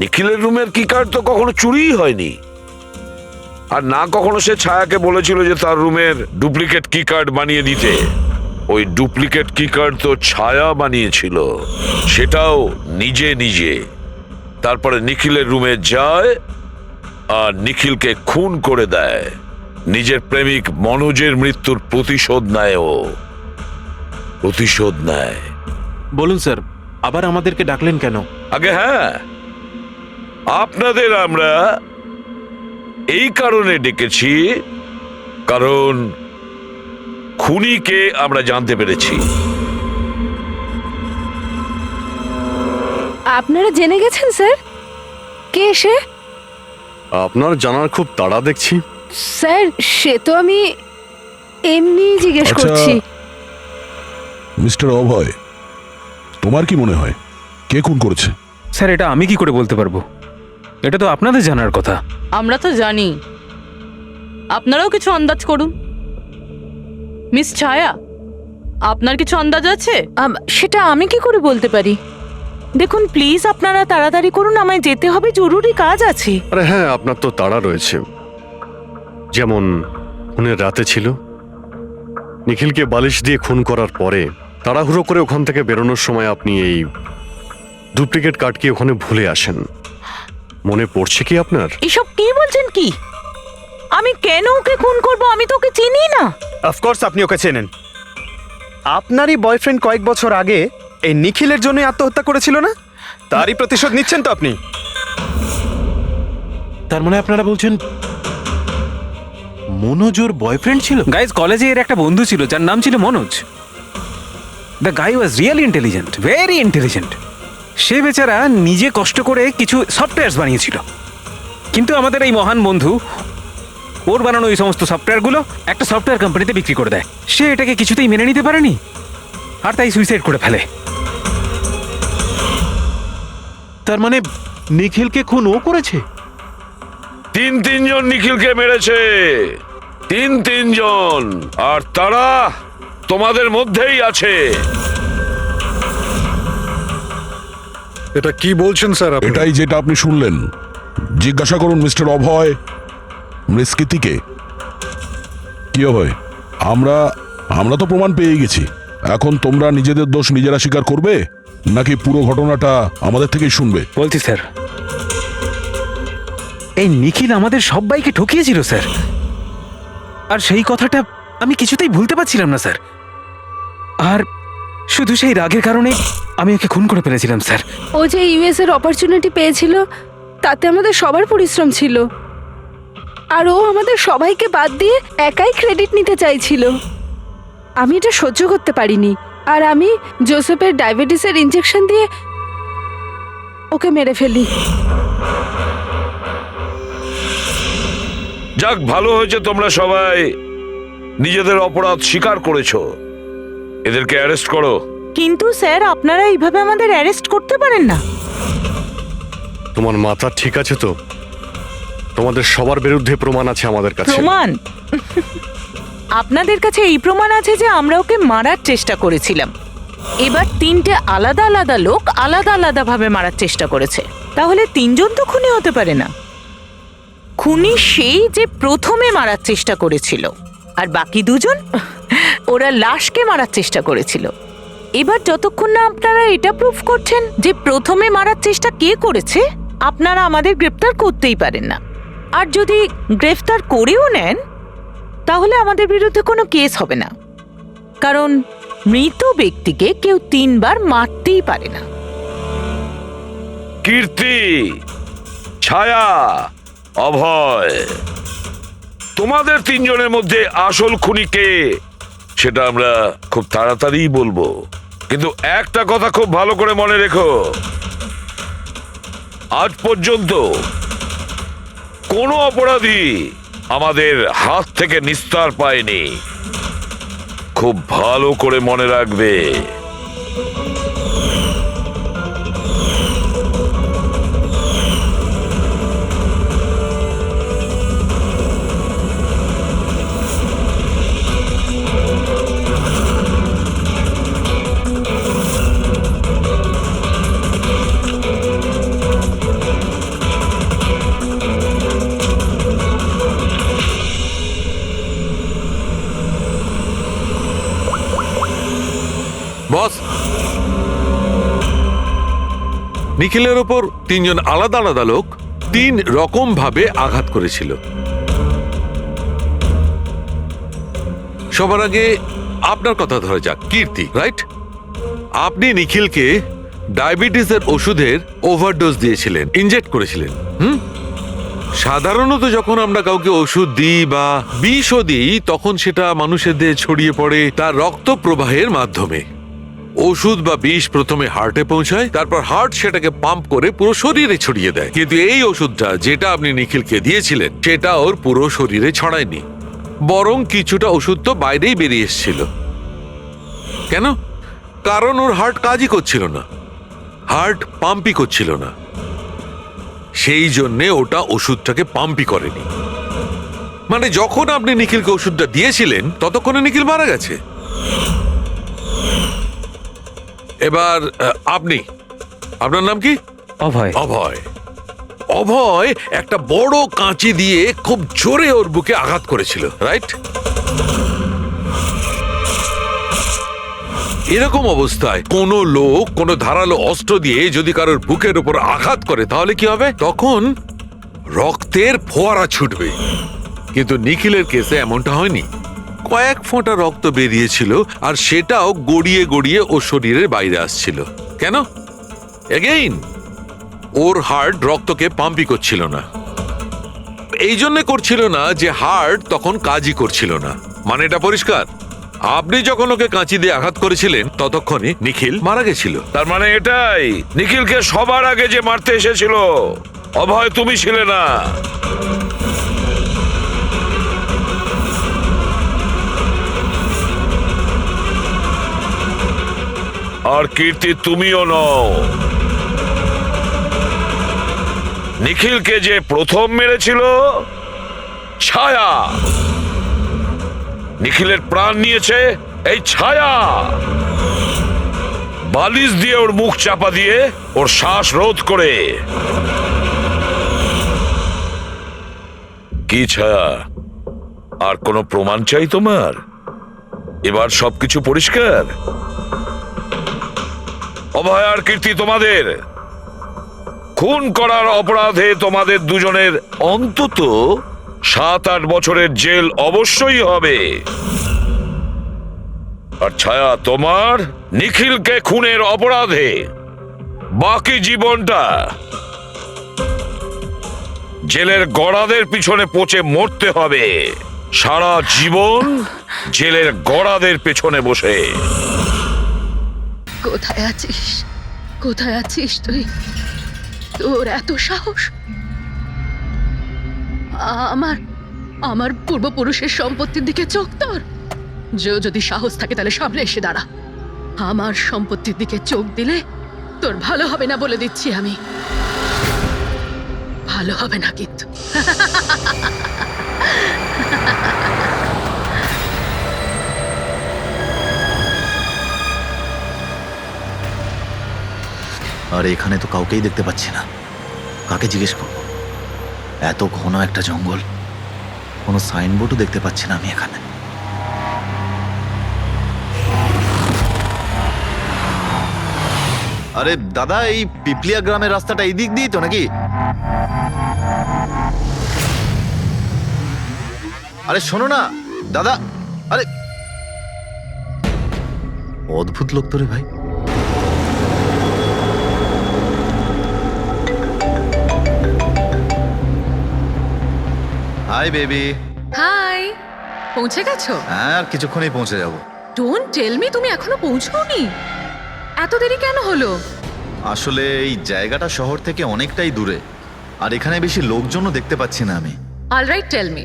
নিখিলের রুমের কি কার্ড তো কখনো চুরিই হয়নি। আর না কখনো সে ছায়াকে বলেছিল যে তার রুমের ডুপ্লিকেট কি কার্ড বানিয়ে দিতে। ওই ডুপ্লিকেট কি কার্ড তো ছায়া বানিয়েছিল, সেটাও নিজে নিজে। তারপরে নিখিলের রুমে যায় আর নিখিলকে খুন করে দেয়। নিজের প্রেমিক মনোজের মৃত্যুর প্রতিশোধ নেয় ও, প্রতিশোধ নেয়। বলুন স্যার, আবার আমাদেরকে ডাকলেন কেন? আগে হ্যাঁ, আপনাদের আমরা এই কারণে ডেকেছি, কারণ খুনিকে আমরা জানতে পেরেছি। আপনারা জেনে গেছেন স্যার কে সে? আপনার জানার খুব তাড়া দেখছি। স্যার সে তো আমি এমনি জিজ্ঞেস আচ্ছা। করছি। মিস্টার অভয়, তোমার কি মনে হয় কে খুন করেছে? স্যার, এটা আমি কি করে বলতে পারবো? এটা তো আপনাদের জানার কথা। আমরা তো জানি, আপনারাও কিছু আন্দাজ করুন। মিস ছায়া, আপনার কিছু আন্দাজ আছে? সেটা আমি কি করে বলতে পারি? দেখুন প্লিজ আপনারা তাড়াতাড়ি করুন, আমায় যেতে হবে, জরুরি কাজ আছে। আরে হ্যাঁ, আপনার তো তাড়া রয়েছে। যেমন খুনের রাতে ছিল, নিখিলকে বালিশ দিয়ে খুন করার পরে তাড়াহুড়ো করে ওখান থেকে বেরোনোর সময় আপনি এই ডুপ্লিকেট কার্ডকে ওখানে ভুলে আসেন। মনে পড়ছে কি আপনার? এসব কি বলছেন কি? আমি কেন ওকে খুন করব? আমি তো ওকে চিনি না। অফকোর্স আপনি ওকে চেনেন। আপনারই বয়ফ্রেন্ড কয়েক বছর আগে এই নিখিলের জন্যই আত্মহত্যা করেছিল না? তারই প্রতিশোধ নিচ্ছেন তো আপনি? তার মানে আপনারা বলছেন মনোজ ওর বয়ফ্রেন্ড ছিল? গাইজ, কলেজে এর একটা বন্ধু ছিল যার নাম ছিল Manoj. The guy was really intelligent, very intelligent. সে বেচারা নিজে কষ্ট করে কিছু সফটওয়্যার বানিয়েছিল। কিন্তু আমাদের এই মহান বন্ধু ওর বানানো এই সমস্ত সফটওয়্যারগুলো একটা সফটওয়্যার কোম্পানিতে বিক্রি করে দেয়। সে এটাকে কিছুতেই মেনে নিতে পারেনি আর তাই সুইসাইড করে ফেলে। তার মানে নিখিলকে খুন ও করেছে? তিনজন নিখিলকে মেরেছে, তিনজন, আর তারা তোমাদের মধ্যেই আছে। এটা কি বলছেন স্যার আপনি? এটাই যেটা আপনি শুনলেন। জিজ্ঞাসা করুন মিস্টার অভয় মৃস্কৃতিকে। কি অভয়, আমরা তো প্রমাণ পেয়ে গেছি। এখন তোমরা নিজেদের দোষ নিজেরা স্বীকার করবে নাকি পুরো ঘটনাটা আমাদের থেকেই শুনবে? বলছি স্যার, এই নিখিল আমাদের সবাইকে ঠকিয়েছিল স্যার, আর সেই কথাটা আমি কিছুতেই ভুলতে পারছিলাম না স্যার। আর শুধু সেই রাগের কারণে আমি ওকে খুন করে ফেলেছিলাম স্যার। ও যে ইউএস এর অপরচুনিটি পেয়েছিল তাতে আমাদের সবার পরিশ্রম ছিল, আর ও আমাদের সবাইকে বাদ দিয়ে একাই ক্রেডিট নিতে চাইছিল। আমি এটা সহ্য করতে পারিনি, আর আমি জোসেফের ডায়াবেটিসের ইনজেকশন দিয়ে ওকে মেরে ফেলি। যাক, ভালো হয়েছে তোমরা সবাই নিজেদের অপরাধ স্বীকার করেছো। এদেরকে অ্যারেস্ট করো। কিন্তু স্যার আপনারা এইভাবে আমাদের অ্যারেস্ট করতে পারেন না। তোমার মাথা ঠিক আছে তো? তোমাদের সবার বিরুদ্ধে প্রমাণ আছে আমাদের কাছে। প্রমাণ? আপনাদের কাছে এই প্রমাণ আছে যে আমরা ওকে মারার চেষ্টা করেছিলাম। এবার তিনটে আলাদা আলাদা লোক আলাদা আলাদা ভাবে মারার চেষ্টা করেছে, তাহলে তিনজন তো খুনি হতে পারে না। খুনি সেই যে প্রথমে মারার চেষ্টা করেছিল, আর বাকি দুজন ওরা লাশকে মারার চেষ্টা করেছিল। এবার যতক্ষণ না আপনারা এটা প্রুফ করছেন যে প্রথমে মারার চেষ্টা কে করেছে, আপনারা আমাদের গ্রেফতার করতেই পারেন না। আর যদি গ্রেফতার করেও নেন তাহলে আমাদের বিরুদ্ধে কোনো কেস হবে না, কারণ মৃত ব্যক্তিকে কেউ 3 বার মারতেই পারে না। কীর্তি, ছায়া, অভয়, তোমাদের তিনজনের মধ্যে আসল খুনি কে সেটা আমরা খুব তাড়াতাড়ি বলবো। কিন্তু একটা কথা খুব ভালো করে মনে রেখো, আজ পর্যন্ত কোনো অপরাধী আমাদের হাত থেকে নিস্তার পায়নি। খুব ভালো করে মনে রাখবে। বস, নিখিলের ওপর তিনজন আলাদা আলাদা লোক 3 রকম ভাবে আঘাত করেছিল। সবার আগে আপনার কথা ধরা যাক, কীর্তি, রাইট? আপনি নিখিলকে ডায়াবেটিসের ওষুধের ওভারডোজ দিয়েছিলেন, ইনজেক্ট করেছিলেন। সাধারণত যখন আমরা কাউকে ওষুধ দিই বা বিষও দিই তখন সেটা মানুষের দেহে ছড়িয়ে পড়ে তার রক্ত প্রবাহের মাধ্যমে। ওষুধ বা বিষ প্রথমে হার্টে পৌঁছায়, তারপর হার্ট সেটাকে পাম্প করে পুরো শরীরে ছড়িয়ে দেয়। কিন্তু এই ওষুধটা যেটা আপনি নিখিলকে দিয়েছিলেন সেটা ওর পুরো শরীরে ছড়ায়নি, বরং কিছুটা ওষুধ তো বাইরেই বেরিয়ে এসেছিল। কেন? কারণ ওর হার্ট কাজই করছিল না, হার্ট পাম্পই করছিল না, সেই জন্যে ওটা ওষুধটাকে পাম্পই করেনি। মানে যখন আপনি নিখিলকে ওষুধটা দিয়েছিলেন ততক্ষণে নিখিল মারা গেছে। এবার আপনি, আপনার নাম কি? অভয়। অভয়। অভয় একটা বড় কাঁচি দিয়ে খুব জোরে ওর বুকে আঘাত করেছিল, রাইট? এরকম অবস্থায় কোনো লোক কোনো ধারালো অস্ত্র দিয়ে যদি কারোর বুকের উপর আঘাত করে তাহলে কি হবে? তখন রক্তের ফোয়ারা ছুটবে। কিন্তু নিখিলের কেসে এমনটা হয়নি। কয়েক ফোঁটা রক্ত বেরিয়েছিল, আর সেটাও গড়িয়ে গড়িয়ে ওর শরীরের বাইরে আসছিল। কেন? এগেইন ওর হার্ট রক্তকে পাম্পই করছিল না। এই জন্য করছিল না যে হার্ট তখন কাজই করছিল না। মানে এটা পরিষ্কার, আপনি যখন ওকে কাঁচি দিয়ে আঘাত করেছিলেন ততক্ষণে নিখিল মারা গেছিল। তার মানে এটাই, নিখিলকে সবার আগে যে মারতে এসেছিল অভয় তুমি ছিলে না। আর কীর্তি তুমিও নও। নিখিলকে যে প্রথম মেরেছিল ছায়া, নিখিলের প্রাণ নিয়েছে এই ছায়া। বালিশ দিয়ে ওর মুখ চাপা দিয়ে ওর শ্বাস রোধ করে। কি ছায়া, আর কোনো প্রমাণ চাই তোমার? এবার সবকিছু পরিষ্কার। অভয় আর কীর্তি, তোমাদের খুন করার অপরাধে তোমাদের দুজনের অন্তত 7-8 বছরের জেল অবশ্যই হবে। আর ছায়া, তোমার নিখিলকে খুনের অপরাধে বাকি জীবনটা জেলের গড়াদের পিছনে পচে মরতে হবে। সারা জীবন জেলের গড়াদের পেছনে বসে। কোথায় আছিস? কোথায় আছিস তুই? তোর এত সাহস? আমার পূর্বপুরুষের সম্পত্তির দিকে চোখ তোর? যদি সাহস থাকে তাহলে সামনে এসে দাঁড়া। আমার সম্পত্তির দিকে চোখ দিলে তোর ভালো হবে না বলে দিচ্ছি আমি। ভালো হবে না কিন্তু। আর এখানে তো কাউকেই দেখতে পাচ্ছি না, কাকে জিজ্ঞেস করব? এত ঘন একটা জঙ্গল, কোনো সাইনবোর্ডও দেখতে পাচ্ছি না আমি এখানে। আরে দাদা, এই পিপলিয়া গ্রামের রাস্তাটা এই দিক দিয়ে তো নাকি? আরে শোনো না দাদা, আরে অদ্ভুত লোক তো রে ভাই। Hi baby. হাই, পৌঁছে গেছো? হ্যাঁ, আর কিছুক্ষণেই পৌঁছে যাব। ডোন্ট টেল মি তুমি এখনো পৌঁছোনি। এত দেরি কেন হলো? আসলে এই জায়গাটা শহর থেকে অনেকটাই দূরে, আর এখানে বেশি লোকজনও দেখতে পাচ্ছি না আমি। Alright, tell me,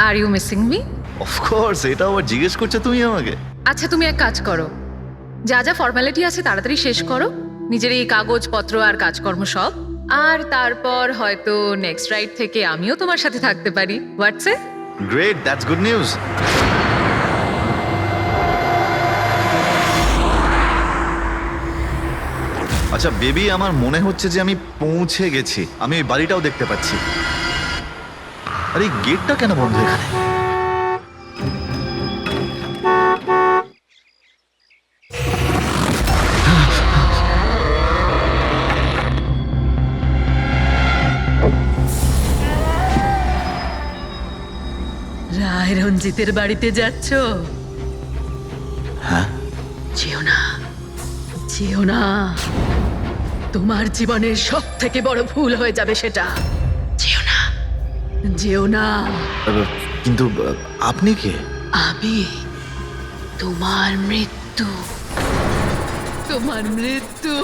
are you missing me? Of course, এটা আবার জিজ্ঞেস করছো তুমি আমাকে? আচ্ছা, তুমি এক কাজ করো, যা যা ফর্মালিটি আছে তাড়াতাড়ি শেষ করো, নিজের এই কাগজপত্র আর কাজকর্ম সব, আর তারপর হয়তো নেক্সট রাইড থেকে আমিও তোমার সাথে থাকতে পারি। WhatsApp? Great, that's good news. আচ্ছা বেবি, আমার মনে হচ্ছে যে আমি পৌঁছে গেছি। আমি ওই বাড়িটাও দেখতে পাচ্ছি। আরে এই গেটটা কেন বন্ধ এখানে? রায় রঞ্জিতের বাড়িতে যাচ্ছ? হ্যাঁ। যেও না, যেও না, তোমার জীবনের সব থেকে বড় ভুল হয়ে যাবে সেটা। যেও না, যেও না। কিন্তু আপনি কে? আমি তোমার মৃত্যু, তোমার মৃত্যু।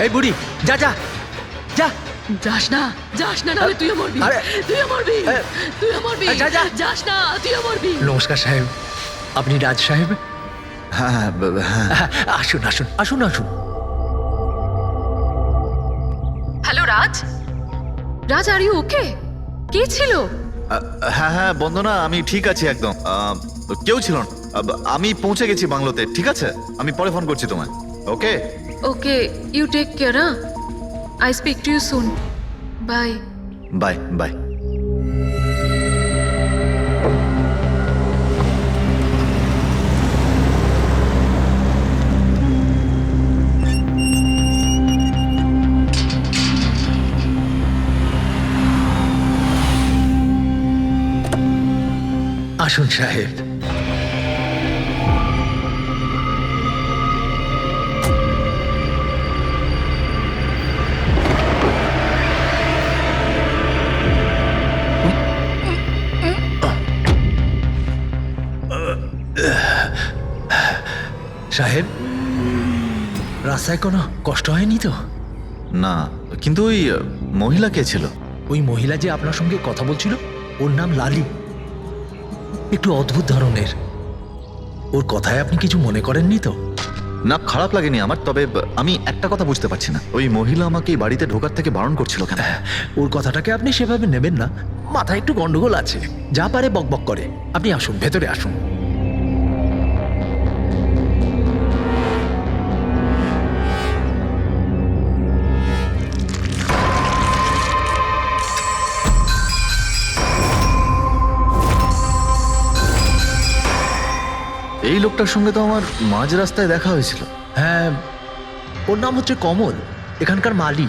এই বুড়ি, যা যা যা। যাস না, যাস না, নাহলে তুইও মরবি। তুইও মরবি, তুইও মরবি। যা যা, যাস না, তুইও মরবি। নমস্কার সাহেব, আপনি রাজ সাহেব? হ্যাঁ হ্যাঁ, আসুন আসুন আসুন আসুন। Hello Raj, Raj, are you okay? কে ছিল? হ্যাঁ হ্যাঁ বন্দনা, আমি ঠিক আছি একদম। কেউ ছিল না, আমি পৌঁছে গেছি বাংলোতে। ঠিক আছে, আমি পরে ফোন করছি তোমায়। Okay okay, you take care. I speak to you soon. Bye bye bye. আসুন সাহেব। সাহেব, রাস্তায় কোনো কষ্ট হয়নি তো? না, কিন্তু ওই মহিলা কে ছিল? ওই মহিলা যে আপনার সঙ্গে কথা বলছিল, ওর নাম লালি। একটু অদ্ভুত ধরনের। ওর কথায় আপনি কিছু মনে করেননি তো? না, খারাপ লাগেনি আমার, তবে আমি একটা কথা বুঝতে পারছি না, ওই মহিলা আমাকে এই বাড়িতে ঢোকার থেকে বারণ করছিল কেন? ওর কথাটাকে আপনি সেভাবে নেবেন না, মাথায় একটু গন্ডগোল আছে, যা পারে বকবক করে। আপনি আসুন, ভেতরে আসুন। এই লোকটার সঙ্গে তো আমার মাঝ রাস্তায় দেখা হয়েছিল। হ্যাঁ, ওর নাম হচ্ছে কমল, এখানকার মালি।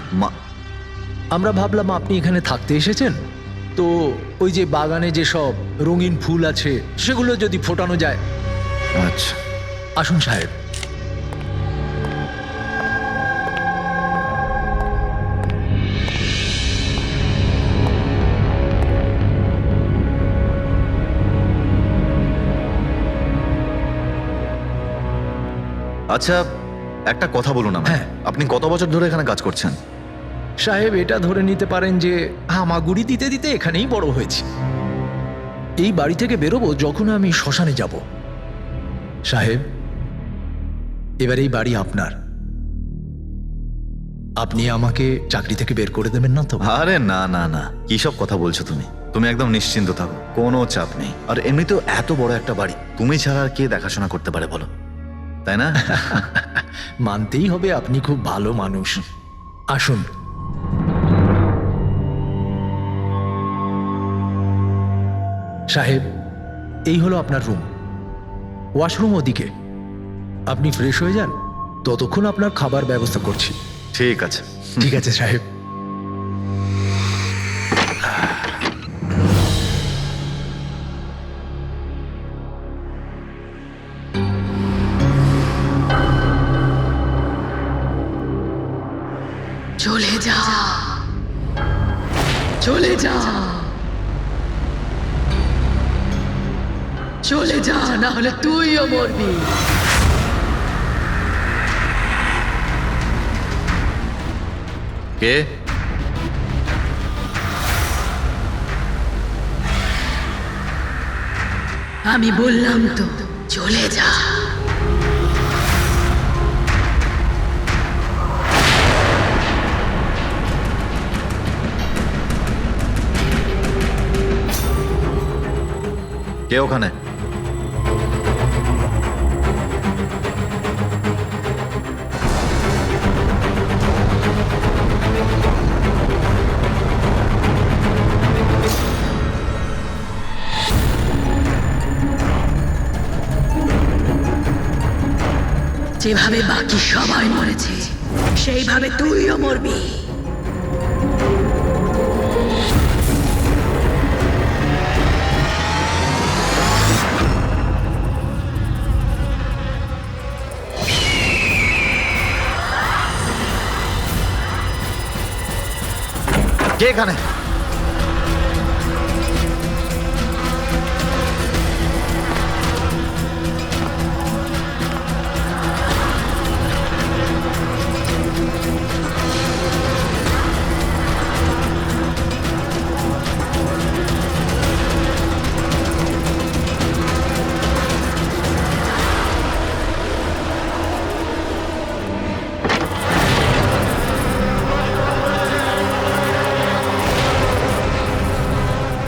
আমরা ভাবলাম আপনি এখানে থাকতে এসেছেন, তো ওই যে বাগানে যে সব রঙিন ফুল আছে সেগুলো যদি ফোটানো যায়। আচ্ছা, আসুন সাহেব। আচ্ছা, একটা কথা বলুন আমায়, আপনি কত বছর ধরে এখানে কাজ করছেন? সাহেব, এটা ধরে নিতে পারেন যে হামাগুড়ি দিতে দিতে এখানেই বড় হয়েছি। এই বাড়ি থেকে বেরোবো যখন আমি শ্মশানে যাব। সাহেব, এবার এই বাড়ি আপনার। আপনি আমাকে চাকরি থেকে বের করে দেবেন না তো? আরে না না না, কি সব কথা বলছো তুমি? তুমি একদম নিশ্চিন্ত থাকো, কোনো চাপ নেই। আর এমনিতেও এত বড় একটা বাড়ি তুমি ছাড়া আর কে দেখাশোনা করতে পারে বলো, তাই না? মানতেই হবে আপনি খুব ভালো মানুষ। আসুন। সাহেব, এই হলো আপনার রুম। ওয়াশরুম ওদিকে। আপনি ফ্রেশ হয়ে যান, ততক্ষণ আপনার খাবার ব্যবস্থা করছি। ঠিক আছে। ঠিক আছে সাহেব। চলে যা, চলে যা, চলে যা, না হলে তুইও মরবি। কে? আমি বললাম তো, চলে যা। কে ওখানে? যেভাবে বাকি সবাই মরেছে সেইভাবে তুইও মরবি। কে এখানে?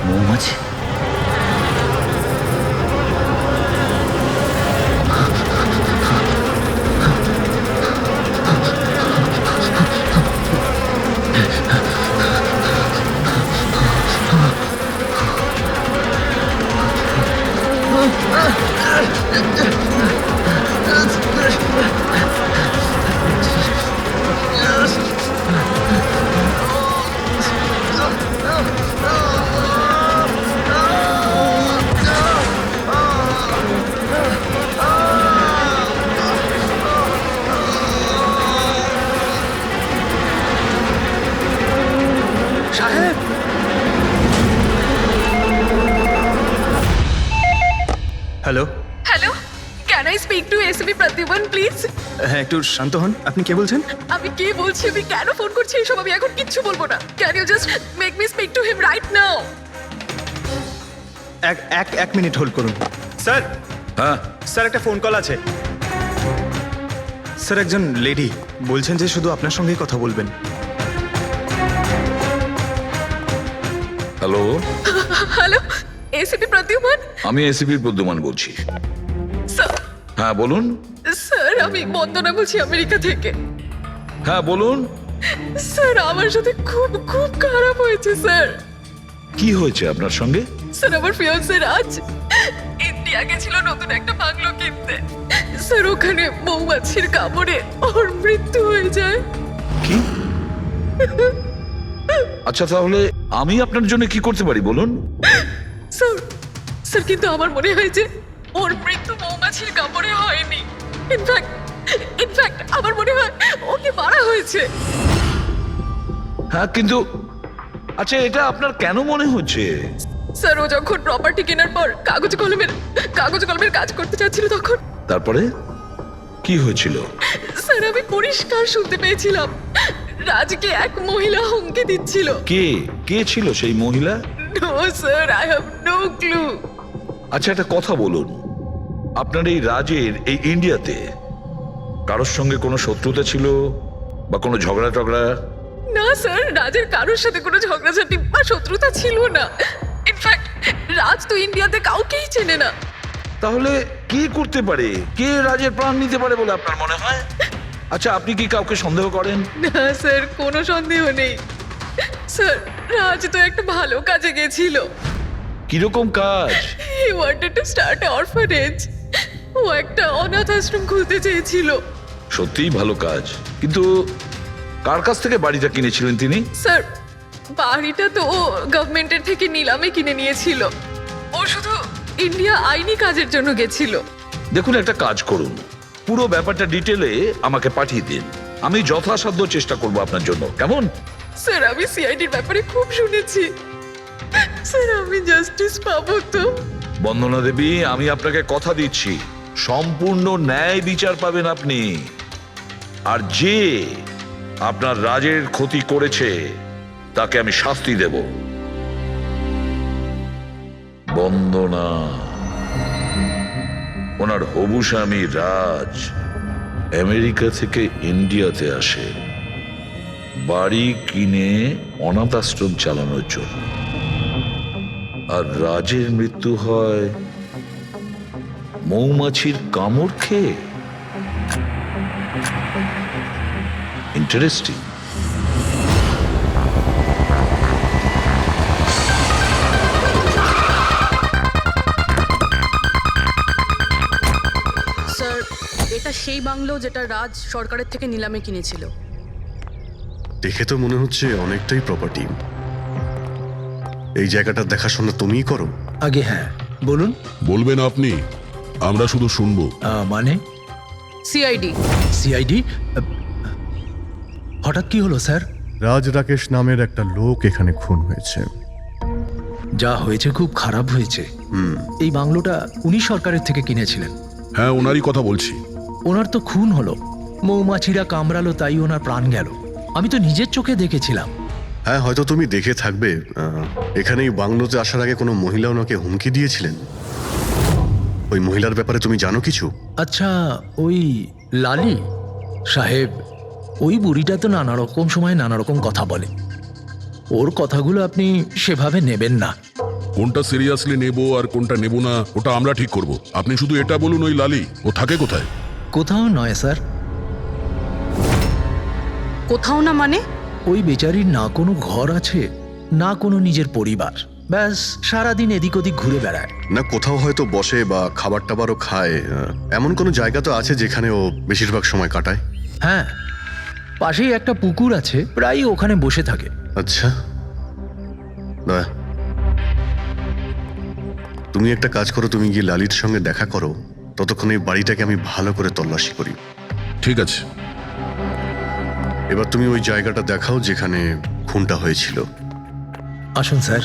মৌমাছি? সাহেব, hello. Hello, can I speak to SP Pradyuman please? হ্যাঁ, একটু শান্ত হন। আপনি কে বলছেন? আমি কে বলছি, আমি কেন ফোন করছি এসব আমি এখন কিচ্ছু বলবো না। Can you just make me speak to him right now? এক মিনিট হোল্ড করুন। স্যার, হ্যাঁ স্যার একটা ফোন কল আছে। স্যার একজন লেডি বলছেন যে শুধু আপনার সঙ্গেই কথা বলবেন। Hello, hello, SP Pradyuman? আমি এসিপি প্রদ্যুমান বলছি। স্যার, হ্যাঁ বলুন। স্যার আমি বন্দনা বলছি আমেরিকা থেকে। হ্যাঁ বলুন। স্যার আমার সাথে খুব খুব খারাপ হয়েছে স্যার। কি হয়েছে আপনার সঙ্গে? স্যার আমার ফিয়ান্সে রাজ ইন্ডিয়া গেছিল নতুন একটা বাংলো কিনতে। স্যার ওখানে মৌমাছির কামড়ে ওর মৃত্যু হয়ে যায়। কি? আচ্ছা তাহলে আমি আপনার জন্য কি করতে পারি বলুন? স্যার, স্যার কিন্তু আমার মনে হয় যে ওর মৃত্যু মৌমাছির কামড়ে হয়নি। ইনফ্যাক্ট আমার মনে হয় ওকে মারা হয়েছে। হ্যাঁ কিন্তু আচ্ছা এটা আপনার কেন মনে হচ্ছে? স্যার ও যখন প্রপার্টি কেনার পর কাগজ কলমের কাজ করতে চাচ্ছিল তখন। তারপরে কি হয়েছিল? স্যার আমি পরিষ্কার শুনতে পেয়েছিলাম রাজকে এক মহিলা হুমকি দিচ্ছিল। কে ছিল সেই মহিলা? No sir, I have no clue. আচ্ছা একটা কথা বলুন, আপনার এই রাজের এই ইন্ডিয়াতে কারোর সঙ্গে কোনো শত্রুতা ছিল বা কোনো ঝগড়া টগড়া? না স্যার, রাজের কারোর সাথে কোনো ঝগড়াঝাটি বা শত্রুতা ছিল না। ইনফ্যাক্ট রাজ তো ইন্ডিয়াতে কাউকেই চেনে না। তাহলে কি করতে পারে? কে রাজের প্রাণ নিতে পারে বলে আপনার মনে হয়? আচ্ছা আপনি কি কাউকে সন্দেহ করেন? না স্যার, কোনো সন্দেহ নেই। স্যার রাজ তো একটা ভালো কাজে গেছিল। কিরকম কাজ? He wanted to start a orphanage. ও একটা অনাথ আশ্রম খুলতে চেয়েছিল। সত্যিই ভালো কাজ, কিন্তু কার কাছ থেকে বাড়িটা কিনেছিলেন তিনি? স্যার বাড়িটা তো ও গভর্নমেন্টের থেকে নিলামে কিনে নিয়েছিল। ও শুধু ইন্ডিয়া আইনি কাজের জন্য গেছিল। দেখুন একটা কাজ করুন, পুরো ব্যাপারটা ডিটেলে আমাকে পাঠিয়ে দিন, আমি যথাসাধ্য চেষ্টা করব আপনার জন্য, কেমন? স্যার আমি সিআইডির ব্যাপারে খুব শুনেছি। স্যার আমি জাস্টিস পাবো তো? বন্দনা দেবী, আমি আপনাকে কথা দিচ্ছি সম্পূর্ণ ন্যায় বিচার পাবেন আপনি। আর যে আপনার রাজের ক্ষতি করেছে তাকে আমি শাস্তি দেব। বন্দনা, ওনার হবু স্বামী রাজ আমেরিকা থেকে ইন্ডিয়াতে আসে বাড়ি কিনে অনাথ আশ্রম চালানোর জন্য, আর রাজের মৃত্যু হয় মৌমাছির কামড় খেয়ে। ইন্টারেস্টিং। স্যার এটা সেই বাংলো যেটা রাজ সরকারের থেকে নিলামে কিনেছিল। দেখে তো মনে হচ্ছে অনেকটাই প্রপার্টি। এই জায়গাটার দেখাশোনা তুমিই করো? আগে হ্যাঁ বলুন। বলবেন আপনি, আমরা শুধু শুনবো। মানে সিআইডি হঠাৎ কি হলো স্যার? রাজ রাকেশ নামের একটা লোক এখানে খুন হয়েছে। যা হয়েছে খুব খারাপ হয়েছে। এই বাংলোটা উনি সরকারের থেকে কিনেছিলেন। হ্যাঁ, ওনারই কথা বলছি। ওনার তো খুন হলো, মৌমাছিরা কামড়ালো, তাই ওনার প্রাণ গেল। আমি তো নিজের চোখে দেখেছিলাম। হ্যাঁ, হয়তো তুমি দেখে থাকবে। এখানে এই বাংলোতে আসার আগে কোনো মহিলা ওনাকে হুমকি দিয়েছিলেন। ওই মহিলার ব্যাপারে তুমি জানো কিছু? আচ্ছা, ওই লালি সাহেব, ওই বুড়িটা তো নানা রকম সময় নানা রকম কথা বলে। ওর কথাগুলো আপনি সেভাবে নেবেন না। কোনটা সিরিয়াসলি নেব আর কোনটা নেব না ওটা আমরা ঠিক করব। আপনি শুধু এটা বলুন, ওই লালি ও থাকে কোথায়? কোথাও নয় স্যার। কোথাও না মানে? ওই বেচারির না কোনো ঘর আছে, না কোনো নিজের পরিবার। ব্যাস সারাদিন এদিক ওদিক ঘুরে বেড়ায়। না কোথাও হয়তো বসে বা খাবার টাবারও খায়, এমন কোনো জায়গা তো আছে যেখানে ও বেশিরভাগ সময় কাটায়? হ্যাঁ, পাশেই একটা পুকুর আছে, প্রায় ওখানে বসে থাকে। আচ্ছা, দয়া, তুমি একটা কাজ করো, তুমি গিয়ে লালির সঙ্গে দেখা করো। ততক্ষণ এই বাড়িটাকে আমি ভালো করে তল্লাশি করি। ঠিক আছে। এবার তুমি ওই জায়গাটা দেখাও যেখানে খুনটা হয়েছিল। আসুন স্যার।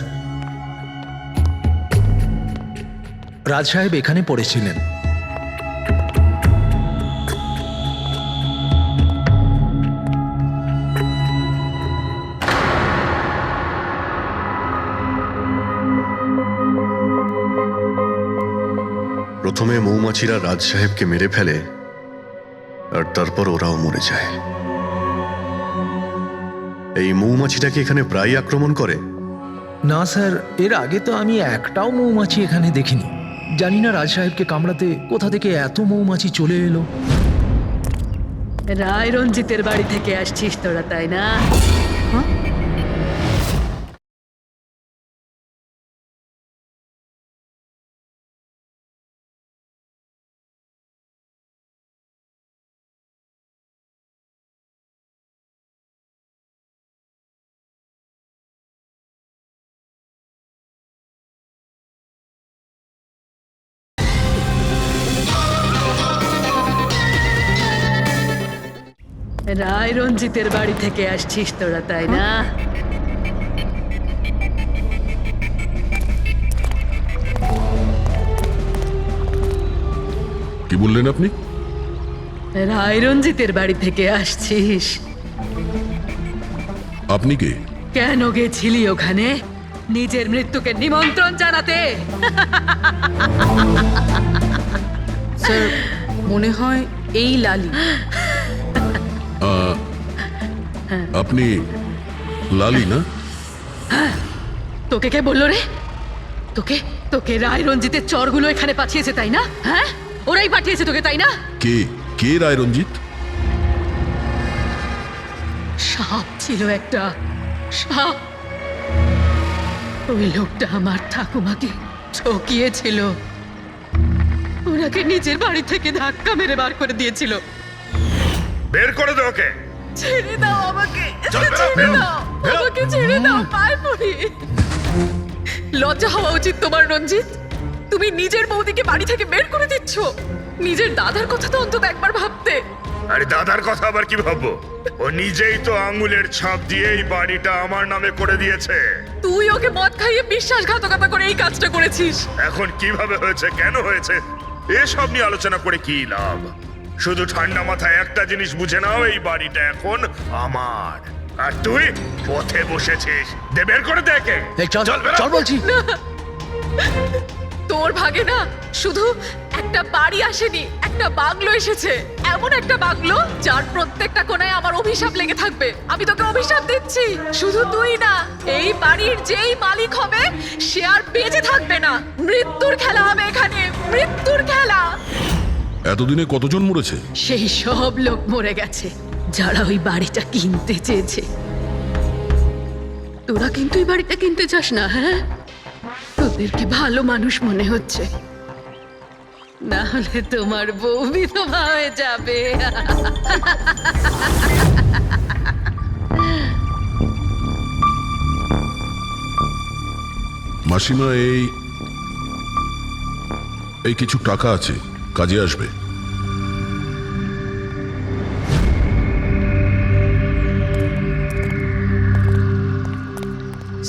রাজ সাহেব এখানে পড়েছিলেন। প্রথমে মৌমাছিরা রাজ সাহেবকে মেরে ফেলে আর তারপর ওরাও মরে যায়। এই মৌমাছিটাকে এখানে প্রায় আক্রমণ করে। না স্যার, এর আগে তো আমি একটাও মৌমাছি এখানে দেখিনি। জানি না রাজ সাহেবকে কামড়াতে কোথা থেকে এত মৌমাছি চলে এলো। রায় রঞ্জিতের বাড়ি থেকে আসছিস তোরা, তাই না? রায় রঞ্জিতের বাড়ি থেকে আসছিস তোরা, তাই না? কি বললেন আপনি? রায় রঞ্জিতের বাড়ি থেকে আসছিস? আপনি কে? কেন গেছিলি ওখানে? নিজের মৃত্যুকে নিমন্ত্রণ জানাতে? স্যার, মনে হয় এই লালি। আপনি লালি না? তোকে কে বললো রে? তোকে তোকে রায় রঞ্জিতের চরগুলো এখানে পাঠিয়েছে, তাই না? হ্যাঁ, ওরাই পাঠিয়েছে তোকে, তাই না? কে কে রায় রঞ্জিত? সাপ ছিল একটা, সাপ। ওই লোকটা আমার ঠাকুমাকে ঠকিয়েছিল। ওনাকে নিজের বাড়ি থেকে ধাক্কা মেরে বার করে দিয়েছিল। বের করে দে ওকে। ছেড়ে দাও আমাকে, ছেড়ে দাও আমাকে, ছেড়ে দাও, পায়ে পড়ি। লজ্জা হওয়া উচিত তোমার রঞ্জিত। তুমি নিজের বৌদিকে বাড়ি থেকে বের করে দিচ্ছ। নিজের দাদার কথা তো অন্তত একবার ভাবতে। আরে দাদার কথা আবার কি ভাববো? ও নিজেই তো আঙ্গুলের ছাপ দিয়ে এই বাড়িটা আমার নামে করে দিয়েছে। তুই ওকে মদ খাইয়ে বিশ্বাসঘাতকতা করে এই কাজটা করেছিস। এখন কিভাবে হয়েছে, কেন হয়েছে, এসব নিয়ে আলোচনা করে কি লাভ? শুধু ঠান্ডা মাথায় একটা জিনিস বুঝে নাও, এই বাড়িটা এখন আমার, আর তুই পথে বসেছিস। দে বের করে দেখে। চল চল বলছি। তোর ভাগে না শুধু একটা বাড়ি আসেনি, একটা বাংলো এসেছে। এমন একটা বাংলো যার প্রত্যেকটা কোণায় আমার অভিশাপ লেগে থাকবে। আমি তোকে অভিশাপ দিচ্ছি। শুধু তুই না, এই বাড়ির যেই মালিক হবে সে আর বেঁচে থাকবে না। মৃত্যুর খেলা হবে এখানে, মৃত্যুর খেলা। এতদিনে কতজন মরেছে? সেই সব লোক মরে গেছে যারা ওই বাড়িটা কিনতে চেয়েছে। তোরা কিন্তু এই বাড়িটা কিনতে চাস না, হ্যাঁ? তোদেরকে ভালো মানুষ মনে হচ্ছে, না হলে তোমার বউ বিধবা হয়ে যাবে। মাসিমা, এই কিছু টাকা আছে, কাজে আসবে।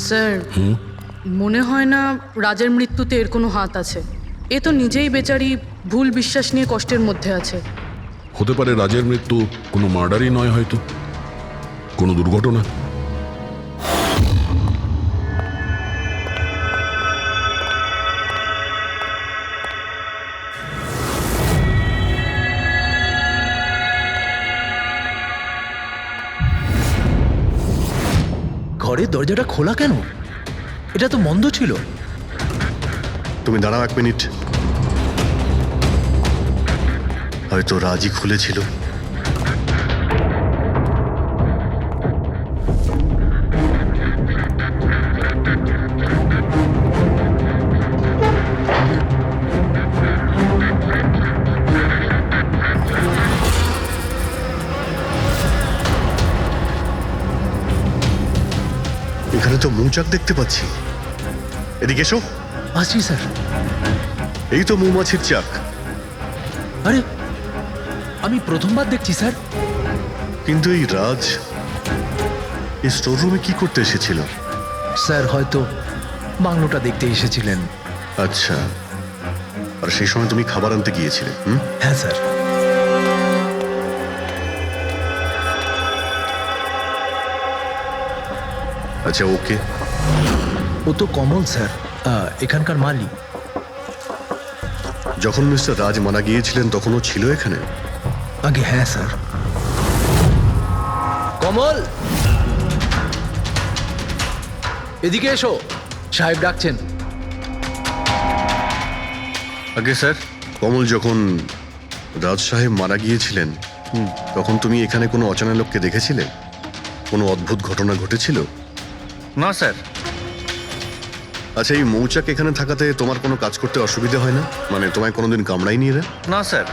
স্যার, মনে হয় না রাজের মৃত্যুতে এর কোনো হাত আছে। এ তো নিজেই বেচারি ভুল বিশ্বাস নিয়ে কষ্টের মধ্যে আছে। হতে পারে রাজের মৃত্যু কোনো মার্ডারই নয়, হয়তো কোনো দুর্ঘটনা। ঘরের দরজাটা খোলা কেন? এটা তো বন্ধ ছিল। তুমি দাঁড়াও 1 মিনিট। হয়তো রাজি খুলেছিল। এখানে তো মৌচাক দেখতে পাচ্ছি। এদিকে এসো। আসছি স্যার। এই তো মৌমাছির চাক। আরে, আমি প্রথমবার দেখছি স্যার। কিন্তু এই রাজ এই স্টোর রুমে কি করতে এসেছিল? স্যার হয়তো বাংলোটা দেখতে এসেছিলেন। আচ্ছা, আর সেই সময় তুমি খাবার আনতে গিয়েছিলে? হ্যাঁ স্যার। আচ্ছা, ওকে। ও তো কমল স্যার, এখানকার মালিক। যখন মিস্টার রাজ মারা গিয়েছিলেন তখন ও ছিল এখানে? আগে হ্যাঁ স্যার। কমল, এদিকে এসো, সাহেব ডাকছেন। আগে স্যার, কমল, যখন রাজ সাহেব মারা গিয়েছিলেন তখন তুমি এখানে কোনো অচেনা লোককে দেখেছিলে? কোনো অদ্ভুত ঘটনা ঘটেছিল? না স্যার। আচ্ছা, এই মৌচাক এখানে থাকাতে তোমার কোনো কাজ করতে অসুবিধা হয় না? মানে তোমায় কোনোদিন কামড়ায়নি এরা? না স্যার,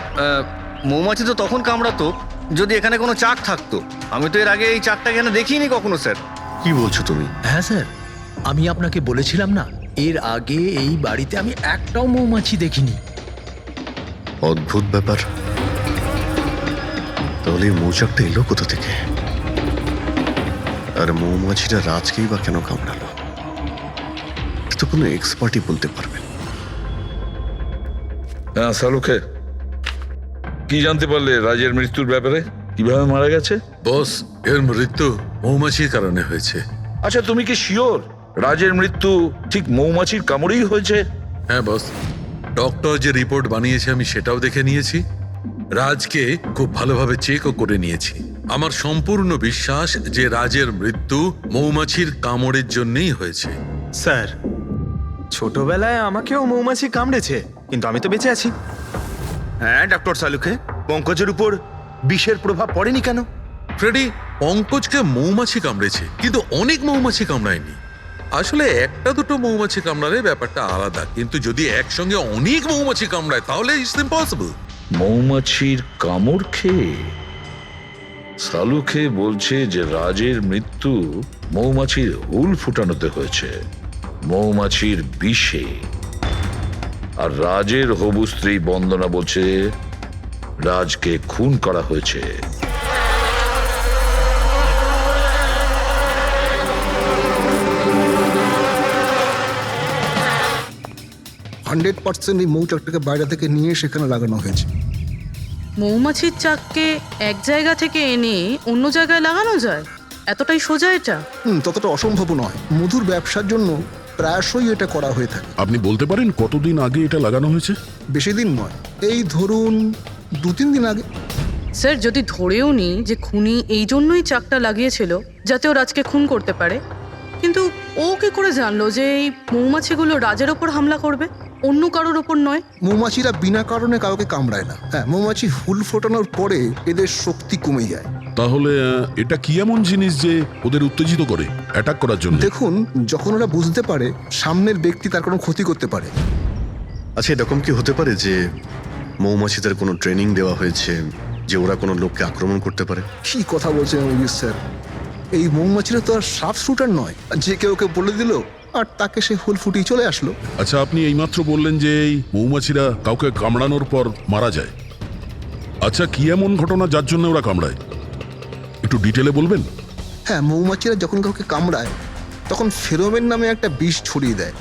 মৌমাছি তো তখন কামড়াতো যদি এখানে কোনো চাক থাকতো। আমি তো এর আগে এই চাকটা এখানে দেখিনি কখনো স্যার। কি বলছো তুমি? হ্যাঁ স্যার, আমি আপনাকে বলেছিলাম না, এর আগে এই বাড়িতে আমি একটাও মৌমাছি দেখিনি। অদ্ভুত ব্যাপার। তাহলে এই মৌচাকটা এলো কোথা থেকে? আর মৌমাছিটা রাজকেই বা কেন কামড়ালো? এটা তো কোনো এক্সপার্টই বলতে পারবে। হ্যাঁ সালুকে, কি জানতে পারলে রাজের মৃত্যুর ব্যাপারে? কিভাবে মারা গেছে? বস, এর মৃত্যু মৌমাছির কারণে হয়েছে। আচ্ছা, তুমি কি শিওর রাজের মৃত্যু ঠিক মৌমাছির কামড়েই হয়েছে? হ্যাঁ বস, ডক্টর যে রিপোর্ট বানিয়েছে আমি সেটাও দেখে নিয়েছি। রাজকে খুব ভালোভাবে চেকও করে নিয়েছি। আমার সম্পূর্ণ বিশ্বাস যে রাজের মৃত্যু মৌমাছির কামড়ের জন্যই হয়েছে। স্যার, ছোটবেলায় আমাকেও মৌমাছি কামড়েছে, কিন্তু আমি তো বেঁচে আছি। হ্যাঁ ডক্টর সালুকে, পঙ্কজের উপর বিষের প্রভাব পড়েনি কেন? ফ্রেডি, পঙ্কজকে মৌমাছি কামড়েছে, কিন্তু অনেক মৌমাছি কামড়ায়নি। আসলে একটা দুটো মৌমাছি কামড়ালে ব্যাপারটা আলাদা, কিন্তু যদি একসঙ্গে অনেক মৌমাছি কামড়ায় তাহলে ইটস ইম্পসিবল। মৌমাছির কামড় খেয়ে? সালুকে বলছে যে রাজের মৃত্যু মৌমাছির হুল ফুটানোতে হয়েছে, মৌমাছির বিষে। আর রাজের হবু স্ত্রী বন্দনা বলছে রাজকে খুন করা হয়েছে। 100% এই মৌচাকটাকে বাইরে থেকে নিয়ে সেখানে লাগানো হয়েছে। মৌমাছির চাককে এক জায়গা থেকে এনে অন্য জায়গায় লাগানো যায়? এতটাই সোজা এটা? ততটা অসম্ভব নয়। মধুর ব্যবসার জন্য প্রায়শই এটা করা হয়ে থাকে। আপনি বলতে পারেন কতদিন আগে এটা লাগানো হয়েছে? বেশি দিন নয়, এই ধরুন 2-3 দিন আগে। স্যার, যদি ধরেও নি যে খুনি এই জন্যই চাকটা লাগিয়েছিল যাতে ও রাজকে খুন করতে পারে, কিন্তু ও কি করে জানলো যে এই মৌমাছিগুলো রাজের ওপর হামলা করবে, অন্য কারোর ওপর নয়? মৌমাছিরা বিনা কারণে কাউকে কামড়ায় না। হ্যাঁ, মৌমাছি হুল ফোটানোর পরে এদের শক্তি কমে যায়। তাহলে এটা কি এমন জিনিস যে ওদের উত্তেজিত করে অ্যাটাক করার জন্য? দেখুন, যখন ওরা বুঝতে পারে সামনের ব্যক্তি তার কোনো ক্ষতি করতে পারে। আচ্ছা, এরকম কি হতে পারে যে মৌমাছিদের কোনো ট্রেনিং দেওয়া হয়েছে যে ওরা কোনো লোককে আক্রমণ করতে পারে? কি কথা বলছেন অভিজিৎ স্যার? এই মৌমাছিরা তো আর সাফ শুটার নয় যে কেউ বলে দিল আর তাকে সে হুল ফুটিয়ে চলে আসলো। আচ্ছা, আপনি এইমাত্র বললেন যে এই মৌমাছিরা কাউকে কামড়ানোর পর মারা যায়। আচ্ছা, কি এমন ঘটনা যার জন্য ওরা কামড়ায়, একটু ডিটেলে বলবেন? হ্যাঁ, মৌমাছিরা যখন কাউকে কামড়ায় তখন ফেরোমেন নামে একটা বিষ ছড়িয়ে দেয়,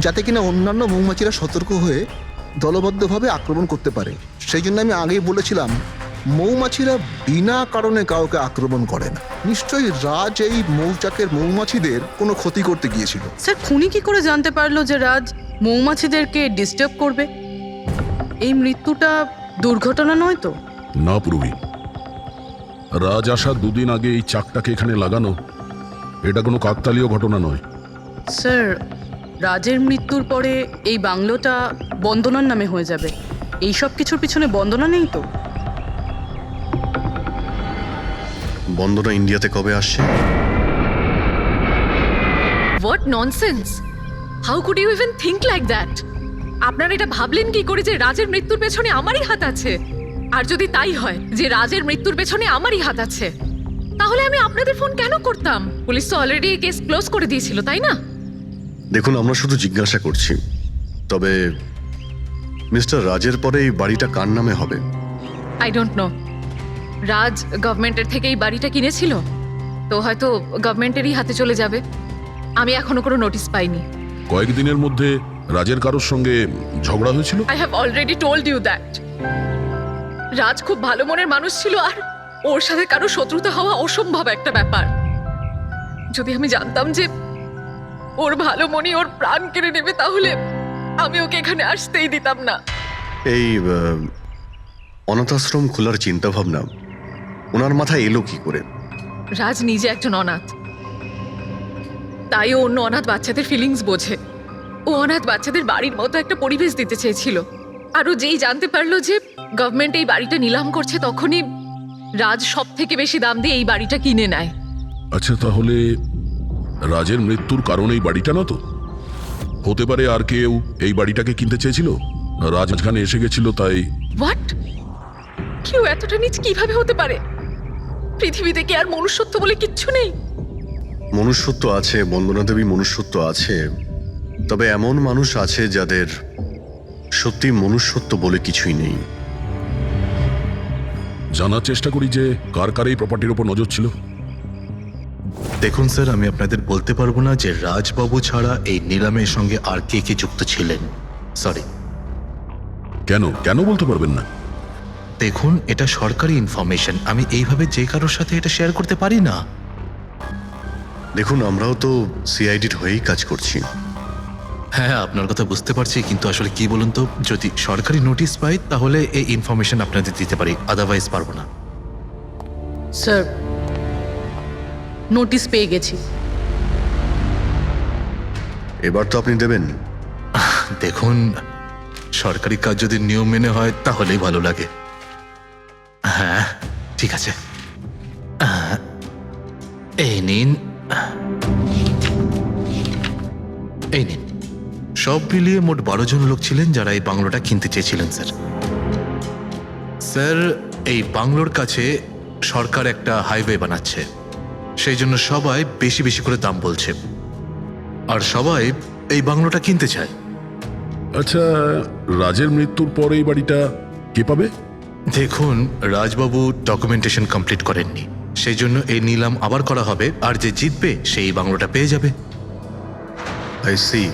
যাতে কিনা অন্যান্য মৌমাছিরা সতর্ক হয়ে দলবদ্ধভাবে আক্রমণ করতে পারে। সেই জন্য আমি আগেই বলেছিলাম মৌমাছিরা বিনা কারণে কাউকে আক্রমণ করে না। নিশ্চয়ই রাজ এই মৌচাকের মৌমাছিদের কোনো ক্ষতি করতে গিয়েছিল। স্যার, খুনি কি করে জানতে পারলো যে রাজ মৌমাছিদেরকে ডিস্টার্ব করবে? এই মৃত্যুটা দুর্ঘটনা নয় তো? না পুরবি, রাজ আসার 2 দিন আগে এই চাকটাকে এখানে লাগানো এটা কোনো কাকতালীয় ঘটনা নয়। স্যার, রাজের মৃত্যুর পরে এই বাংলোটা বন্দনার নামে হয়ে যাবে। এই সব কিছুর পিছনে বন্দনা নেই তো? বন্দনা ইন্ডিয়াতে কবে আসছে? What nonsense! How could you even think like that? আপনারা এটা ভাবলেন কি করে যে রাজের মৃত্যুর পেছনে আমারই হাত আছে? আর যদি তাই হয় যে রাজের মৃত্যুর পেছনে আমারই হাত আছে, তাহলে আমি আপনাদের ফোন কেন করতাম? পুলিশ তো অলরেডি কেস ক্লোজ করে দিয়েছিল, তাই না? দেখুন, আমরা শুধু জিজ্ঞাসা করছি। তবে মিস্টার রাজের পরে এই বাড়িটা কার নামে হবে? I don't know. রাজ গভর্নমেন্টের থেকে এই বাড়িটা কিনেছিল, তো হয়তো গভর্নমেন্টেরই হাতে চলে যাবে। আমি এখনো কোনো নোটিশ পাইনি। কয়েকদিনের মধ্যে রাজের কারোর সঙ্গে ঝগড়া হয়েছিল? I have already told you that. Raj খুব ভালো মনের মানুষ ছিল, আর ওর সাথে কারো শত্রুতা হওয়া অসম্ভব একটা ব্যাপার। যদি আমি জানতাম যে ওর ভালো মনই ওর প্রাণ কেড়ে নেবে, তাহলে আমি ওকে এখানে আসতেই দিতাম না। এই অনাথাশ্রম খোলার চিন্তা ভাবনা ওনার মাথায় এলো কি করে? রাজ নিজে একজন অনাথ, তাই ও অন্য অনাথ বাচ্চাদের ফিলিংস বোঝে। ও অনাথ বাচ্চাদের বাড়ির মতো একটা পরিবেশ দিতে চেয়েছিল। আর ও যেই জানতে পারলো যে গভর্নমেন্ট এই বাড়িটা নিলাম করছে, তখনই রাজ সব থেকে বেশি দাম দিয়ে এই বাড়িটা কিনে নেয়। আচ্ছা, তাহলে রাজের মৃত্যুর কারণ এই বাড়িটা না তো? হতে পারে আর কেউ এই বাড়িটাকে কিনতে চেয়েছিল, রাজ এখানে এসে গেছিল তাই। হোয়াট? কেউ এতটা নিচ কিভাবে হতে পারে? পৃথিবীতে কি আর মনুষ্যত্ব বলে কিচ্ছু নেই? মনুষ্যত্ব আছে বন্দনা দেবী, মনুষ্যত্ব আছে, তবে এমন মানুষ আছে যাদের সত্যি মনুষ্যত্ব বলে কিছুই নেই। জানার চেষ্টা করি যে কার কার এই প্রপার্টির উপর নজর ছিল। দেখুন স্যার, আমি আপনাদের বলতে পারবো না যে রাজবাবু ছাড়া এই নিলামের সঙ্গে আর কে কে যুক্ত ছিলেন। সরি। কেন কেন বলতে পারবেন না? দেখুন, এটা সরকারি ইনফরমেশন, আমি এইভাবে যে কারোর সাথে এটা শেয়ার করতে পারি না। দেখুন, আমরাও তো সিআইডির হয়েই কাজ করছি। হ্যাঁ, আপনার কথা বুঝতে পারছি, কিন্তু আসলে কি বলুন তো, যদি সরকারি নোটিশ পাই তাহলে এই ইনফরমেশন আপনাদের দিতে পারি, আদারওয়াইজ পারবো না। স্যার, নোটিশ পেয়ে গেছি। এবার তো আপনি দেবেন। দেখুন, সরকারি কাজ যদি নিয়ম মেনে হয় তাহলেই ভালো লাগে। হ্যাঁ, ঠিক আছে, এই নিন, এই নিন। সব মিলিয়ে মোট 12 জন লোক ছিলেন যারা এই বাংলোটা কিনতে চেয়েছিলেন স্যার। স্যার, এই বাংলোর কাছে সরকার একটা হাইওয়ে বানাচ্ছে, সেই জন্য সবাই বেশি বেশি করে দাম বলছে, আর সবাই এই বাংলোটা কিনতে চায়। আচ্ছা, রাজের মৃত্যুর পর এই বাড়িটা কে পাবে? দেখুন, রাজবাবু ডকুমেন্টেশন কমপ্লিট করেননি, সেই জন্য এই নিলাম আবার করা হবে, আর যে জিতবে সেই বাংলোটা পেয়ে যাবে। I see.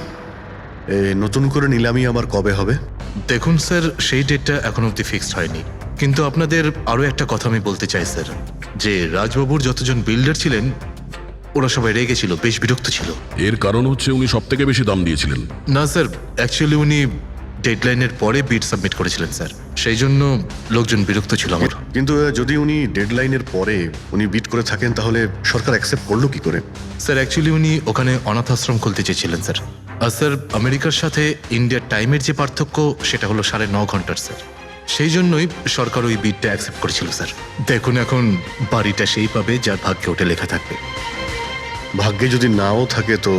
নতুন করে নিলামি আবার কবে হবে? দেখুন স্যার, সেই ডেটটা এখন অব্দি ফিক্সড হয়নি, কিন্তু আপনাদের আরও একটা কথা আমি বলতে চাই স্যার, যে রাজবাবুর যতজন বিল্ডার ছিলেন ওরা সবাই রেগে ছিল, বেশ বিরক্ত ছিল। এর কারণ হচ্ছে উনি সব থেকে বেশি দাম দিয়েছিলেন। না স্যার, অ্যাকচুয়ালি উনি ডেডলাইনের পরে বিড সাবমিট করেছিলেন স্যার, সেই জন্য লোকজন বিরক্ত ছিল আমার। কিন্তু যদি উনি ডেডলাইনের পরে উনি বিট করে থাকেন তাহলে সরকার অ্যাকসেপ্ট করলো কি করে? স্যার, অ্যাকচুয়ালি উনি ওখানে অনাথ আশ্রম খুলতে চেয়েছিলেন স্যার। আর স্যার, আমেরিকার সাথে ইন্ডিয়ার টাইমের যে পার্থক্য সেটা হলো 9.5 ঘন্টার স্যার, সেই জন্যই সরকার ওই বিডটা অ্যাকসেপ্ট করেছিল স্যার। দেখুন, এখন বাড়িটা সেই পাবে যার ভাগ্যে ওটা লেখা থাকবে। ভাগ্যে যদি নাও থাকে তো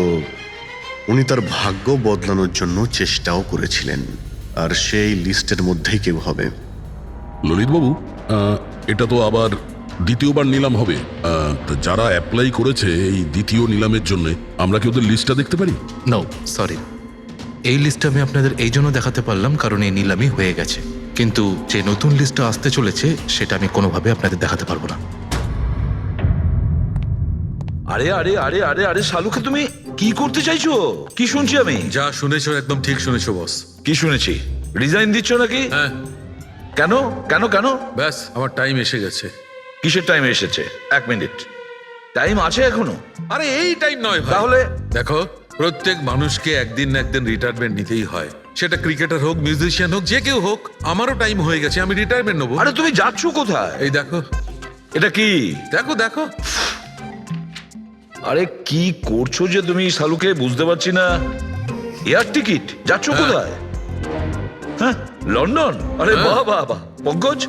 উনি তার ভাগ্য বদলানোর জন্য চেষ্টাও করেছিলেন, আর সেই লিস্টের মধ্যেই কেউ হবে। ললিতবাবু, এটা তো আবার দ্বিতীয়বার নিলাম হবে। তা যারা অ্যাপ্লাই করেছে এই দ্বিতীয় নিলামের জন্য, আমরা কি ওদের লিস্টটা দেখতে পারি? নো, সরি, এই লিস্টটা আমি আপনাদের এই জন্য দেখাতে পারলাম কারণ এই নিলামই হয়ে গেছে, কিন্তু যে নতুন লিস্টটা আসতে চলেছে সেটা আমি কোনোভাবে আপনাদের দেখাতে পারবো না। আরে আরে আরে আরে আরে শালুকে, তুমি কি করতে চাইছো? কি শুনছি আমি? যা শুনেছো একদম ঠিক শুনেছো বস। কি শুনেছি? রিজাইন দিচ্ছ নাকি? হ্যাঁ। কেন কেন কেন? ব্যাস, আমার টাইম এসে গেছে। কিসের টাইম এসেছে? 1 মিনিট টাইম আছে এখনো? আরে এই টাইম নয় ভাই। তাহলে দেখো, প্রত্যেক মানুষকে একদিন না একদিন রিটায়ারমেন্ট নিতেই হয়, সেটা ক্রিকেটার হোক, মিউজিশিয়ান হোক, যে কেউ হোক। আমারও টাইম হয়ে গেছে, আমি রিটায়ারমেন্ট নেবো। আরে তুমি যাচ্ছ কোথায়? এই দেখো। এটা কি? দেখো দেখো। আরে কি করছো যে তুমি শালুকে, বুঝতে পারছি না। এয়ার টিকিট, যাচ্ছ কোথায়? হ্যাঁ, লন্ডন? আরে বাহ বাহ বাহ। পঙ্কজ,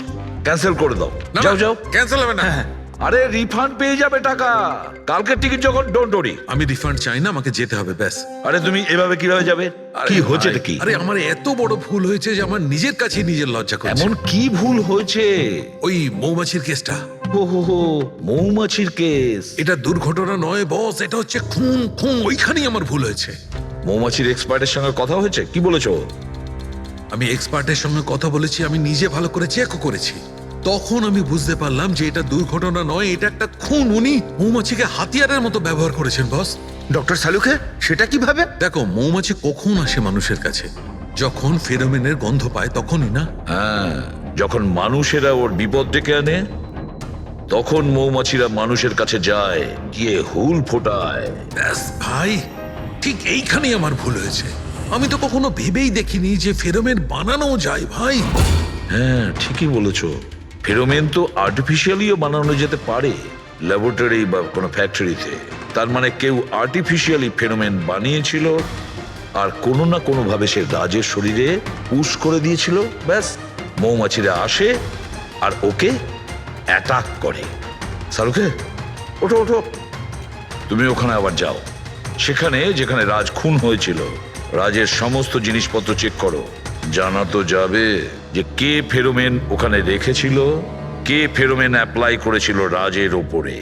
ক্যান্সেল করে দাও, যাও যাও। ক্যান্সেল হবে না। আরে রিফান্ড পেয়ে যাবে টাকা, কালকের টিকিট যখন, ডোন্ট ওরি। আমি রিফান্ড চাই না, আমাকে যেতে হবে ব্যাস। আরে তুমি এভাবে কিভাবে যাবে? কি হচ্ছে কি? আরে আমার এত বড় ভুল হয়েছে যে আমার নিজের কাছে নিজের লজ্জা করছে। এমন কি ভুল হয়েছে? ওই মৌমাছির কেসটা। ও হো হো, মৌমাছির কেস। এটা দুর্ঘটনা নয় বস, এটা হচ্ছে খুন। খুন, ওইখানেই আমার ভুল হয়েছে। মৌমাছির এক্সপার্টের সঙ্গে কথা হয়েছে? কি বলেছো? আমি এক্সপার্টের সঙ্গে কথা বলেছি, আমি নিজে ভালো করে চেকও করেছি। তখন আমি বুঝতে পারলাম যে এটা দুর্ঘটনা নয়, এটা একটা খুন। উনি মৌমাছিকে হাতিয়ারের মতো ব্যবহার করেছেন বস। ডক্টর শালুকে, সেটা কিভাবে? দেখো, মৌমাছি কখন আসে মানুষের কাছে? যখন ফেরোমেনের গন্ধ পায় তখনই না? হ্যাঁ, যখন মানুষেরা ওর বিপদ ডেকে আনে তখন মৌমাছিরা মানুষের কাছে যায়, গিয়ে হুল ফোটায়। ব্যাস ভাই, ঠিক এইখানেই আমার ভুল হয়েছে। আমি তো কখনো ভেবেই দেখিনি যে ফেরোমেন বানানো যায় ভাই। হ্যাঁ ঠিকই বলেছো, ফেরোমেন তো আর্টিফিশিয়ালিও বানানো যেতে পারে ল্যাবরেটরি বা কোনো ফ্যাক্টরিতে। তার মানে কেউ আর্টিফিশিয়ালি ফেরোমেন বানিয়েছিল আর কোনো না কোনো ভাবে সে রাজের শরীরে পুশ করে দিয়েছিল। ব্যাস, মৌমাছিরা আসে আর ওকে অ্যাটাক করে। শাহরুখে ওঠো ওঠো, তুমি ওখানে আবার যাও, সেখানে যেখানে রাজ খুন হয়েছিল রাজের সমস্ত জিনিসপত্র চেক করো। জানা তো যাবে যে কে ফেরোমেন ওখানে রেখেছিল, কে ফেরোমেন অ্যাপ্লাই করেছিল রাজের ওপরে।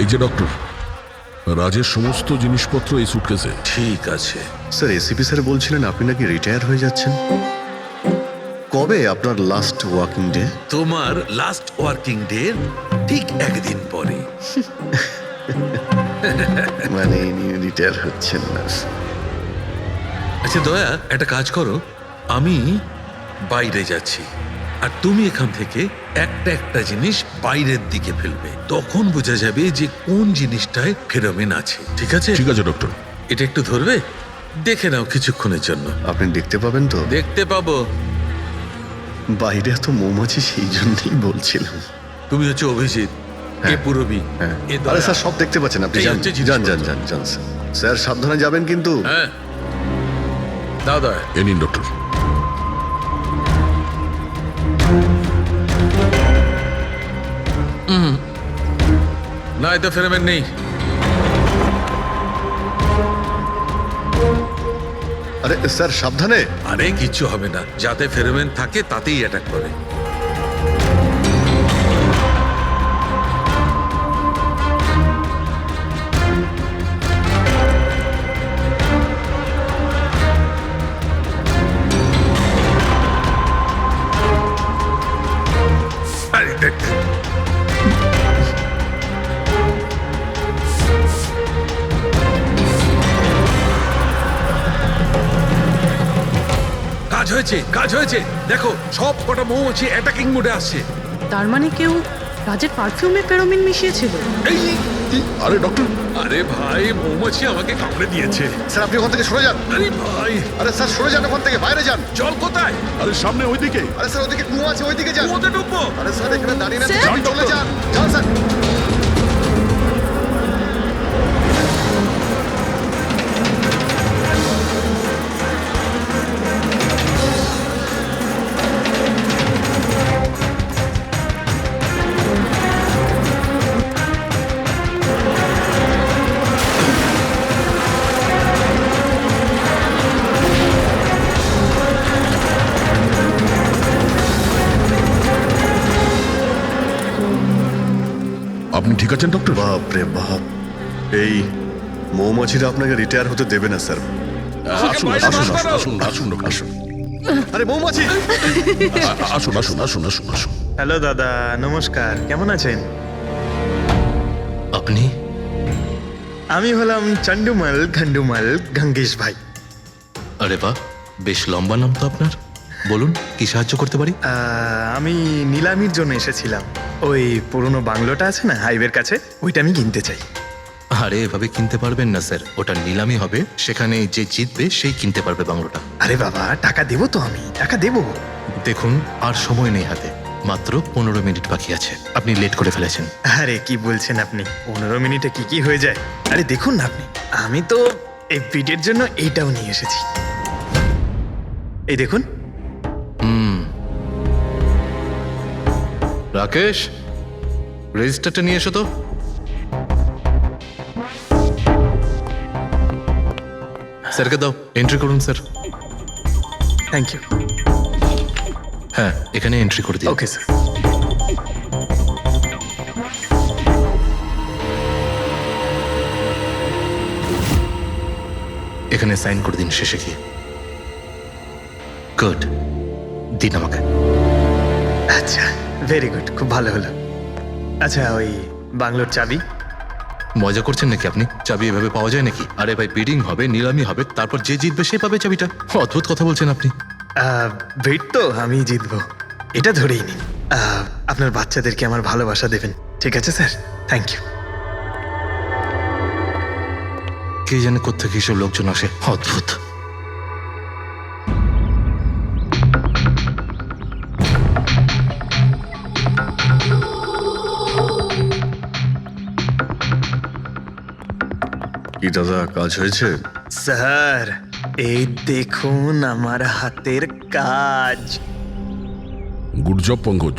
এই যে ডক্টর, রাজের সমস্ত জিনিসপত্র এই সুটকেসে। ঠিক আছে স্যার, এসিপি স্যার বলছিলেন আপনি নাকি রিটায়ার হয়ে যাচ্ছেন। কবে আপনার লাস্ট ওয়ার্কিং ডে? তোমার লাস্ট ওয়ার্কিং ডে ঠিক একদিন পরে। মানে ইনি রিটায়ার হচ্ছেন না। আচ্ছা দয়া, একটা কাজ করো, আমি বাইরে যাচ্ছি আর তুমি এখান থেকে একটা একটা জিনিস বাইরের দিকে ফেলবে, তখন বোঝা যাবে যে কোন জিনিসটায় ফেরোমেন আছে। ঠিক আছে? ঠিক আছে ডক্টর। এটা একটু ধরবে, দেখে নাও কিছুক্ষণের জন্য। আপনি দেখতে পাবেন তো? দেখতে পাবো। বাইরে এত মৌমাছি, সেই জন্যই বলছিলাম। তুমি হচ্ছে অভিজিৎ, এ পুরবী, এ দয়া। আরে স্যার সব দেখতে পাচ্ছেন আপনি, এই যান হচ্ছে যান জিনিসপত্র। যান যান যান স্যার। স্যার সাবধানে যাবেন কিন্তু। হ্যাঁ দাও দয়া। এ নিন ডক্টর। না, এতে ফেরোমেন নেই। আরে স্যার সাবধানে। আরে কিচ্ছু হবে না, যাতে ফেরোমেন থাকে তাতেই অ্যাটাক করে। আরে দেখ, কাজ হয়েছে, কাজ হয়েছে। দেখো সব কটা মৌমাছি অ্যাটাকিং মোডে আসছে। তার মানে কেউ রাজের পারফিউমে ফেরোমিন মিশিয়েছিল। আরে ডক্টর, আরে ভাই, মৌমাছি আমাকে কামড়ে দিয়েছে। স্যার আপনি ওখান থেকে সরে যান। আরে ভাই, আরে স্যার সরে যান ওখান থেকে, বাইরে যান। জল কোথায়? আরে সামনে ওইদিকে। আরে স্যার ওদিকে কুয়ো আছে, ওইদিকে যান। কুয়োতে ঢুকবো? আরে স্যার এখানে দাঁড়িয়ে না থেকে চলে যান। যান স্যার। আপনি ঠিক আছেন ডক্টর? বাপ রে বাপ, এই মৌমাছিরা আপনাকে রিটায়ার হতে দেবে না স্যার। আসুন আসুন আসুন আসুন আসুন ডক্টর, আসুন। আরে মৌমাছি! আসুন আসুন আসুন আসুন আসুন। হ্যালো দাদা, নমস্কার, কেমন আছেন? আপনি? আমি হলাম চন্ডুমাল ঘন্ডুমাল গঙ্গেশ ভাই। আরে বাহ, বেশ লম্বা নাম তো আপনার। বলুন কি সাহায্য করতে পারি? আমি নিলামির জন্য এসেছিলাম। ওই পুরনো বাংলোটা আছে না হাইওয়ের কাছে, ওইটা আমি কিনতে চাই। আরে এভাবে কিনতে পারবেন না স্যার, ওটা নিলামি হবে, সেখানে যে জিতবে সেই কিনতে পারবে বাংলোটা। আরে বাবা, টাকা দেবো তো, আমি টাকা দেবো। দেখুন আর সময় নেই হাতে, মাত্র 15 মিনিট বাকি আছে, আপনি লেট করে ফেলেছেন। আরে কি বলছেন আপনি, 15 মিনিটে কি কি হয়ে যায়? আরে দেখুন না আপনি, আমি তো এই ভিডিওর জন্য এইটাও নিয়ে এসেছি। এই দেখুন। রাকেশ, রেজিস্টারটা নিয়ে এসো তো। স্যারকে দাও, এন্ট্রি করুন স্যার। Thank you. হ্যাঁ, এখানে এন্ট্রি করে দিন। Okay sir. এখানে সাইন করে দিন শেষে গিয়ে। গুড, দিন আমাকে। আচ্ছা, ভেরি গুড, খুব ভালো হলো। আচ্ছা, ওই বাংলোর চাবি? মজা করছেন নাকি আপনি? চাবি এভাবে পাওয়া যায় নাকি? আরে ভাই, বিডিং হবে, নিলামি হবে, তারপর যে জিতবে সে পাবে চাবিটা। অদ্ভুত কথা বলছেন আপনি। ভেট তো আমি জিতবো, এটা ধরেই নিন। আপনার বাচ্চাদেরকে আমার ভালোবাসা দেবেন, ঠিক আছে স্যার? Thank you. কে জানে কোত্থেকে এসব লোকজন আসে, অদ্ভুত। কি দাদা, কাজ হয়েছে? স্যার এই দেখুন আমার হাতের কাজ। Good job Pankaj.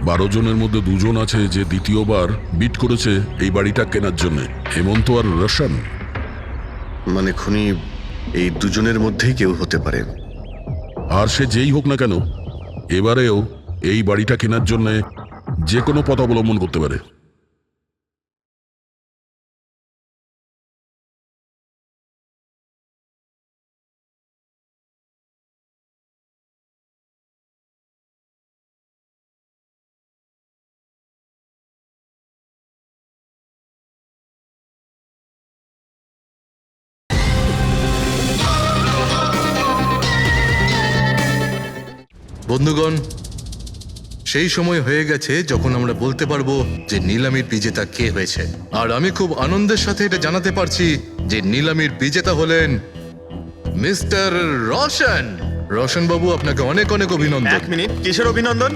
12 জনের মধ্যে 2 জন আছে যে দ্বিতীয়বার বিট করেছে এই বাড়িটা কেনার জন্য, হেমন্ত আর রোশন। মানে খুনি এই দুজনের মধ্যেই কেউ হতে পারে। আর সে যেই হোক না কেন, এবারেও এই বাড়িটা কেনার জন্য যে কোনো পথ অবলম্বন করতে পারে। বন্ধুগণ, সেই সময় হয়ে গেছে যখন আমরা বলতে পারবো যে নিলামির বিজেতা কে হয়েছে। আর আমি খুব আনন্দের সাথে এটা জানাতে পারছি যে নিলামির বিজেতা হলেন মিস্টার রোশন। রোশন বাবু, আপনাকে অনেক অনেক অভিনন্দন। 1 মিনিট, কিসের অভিনন্দন?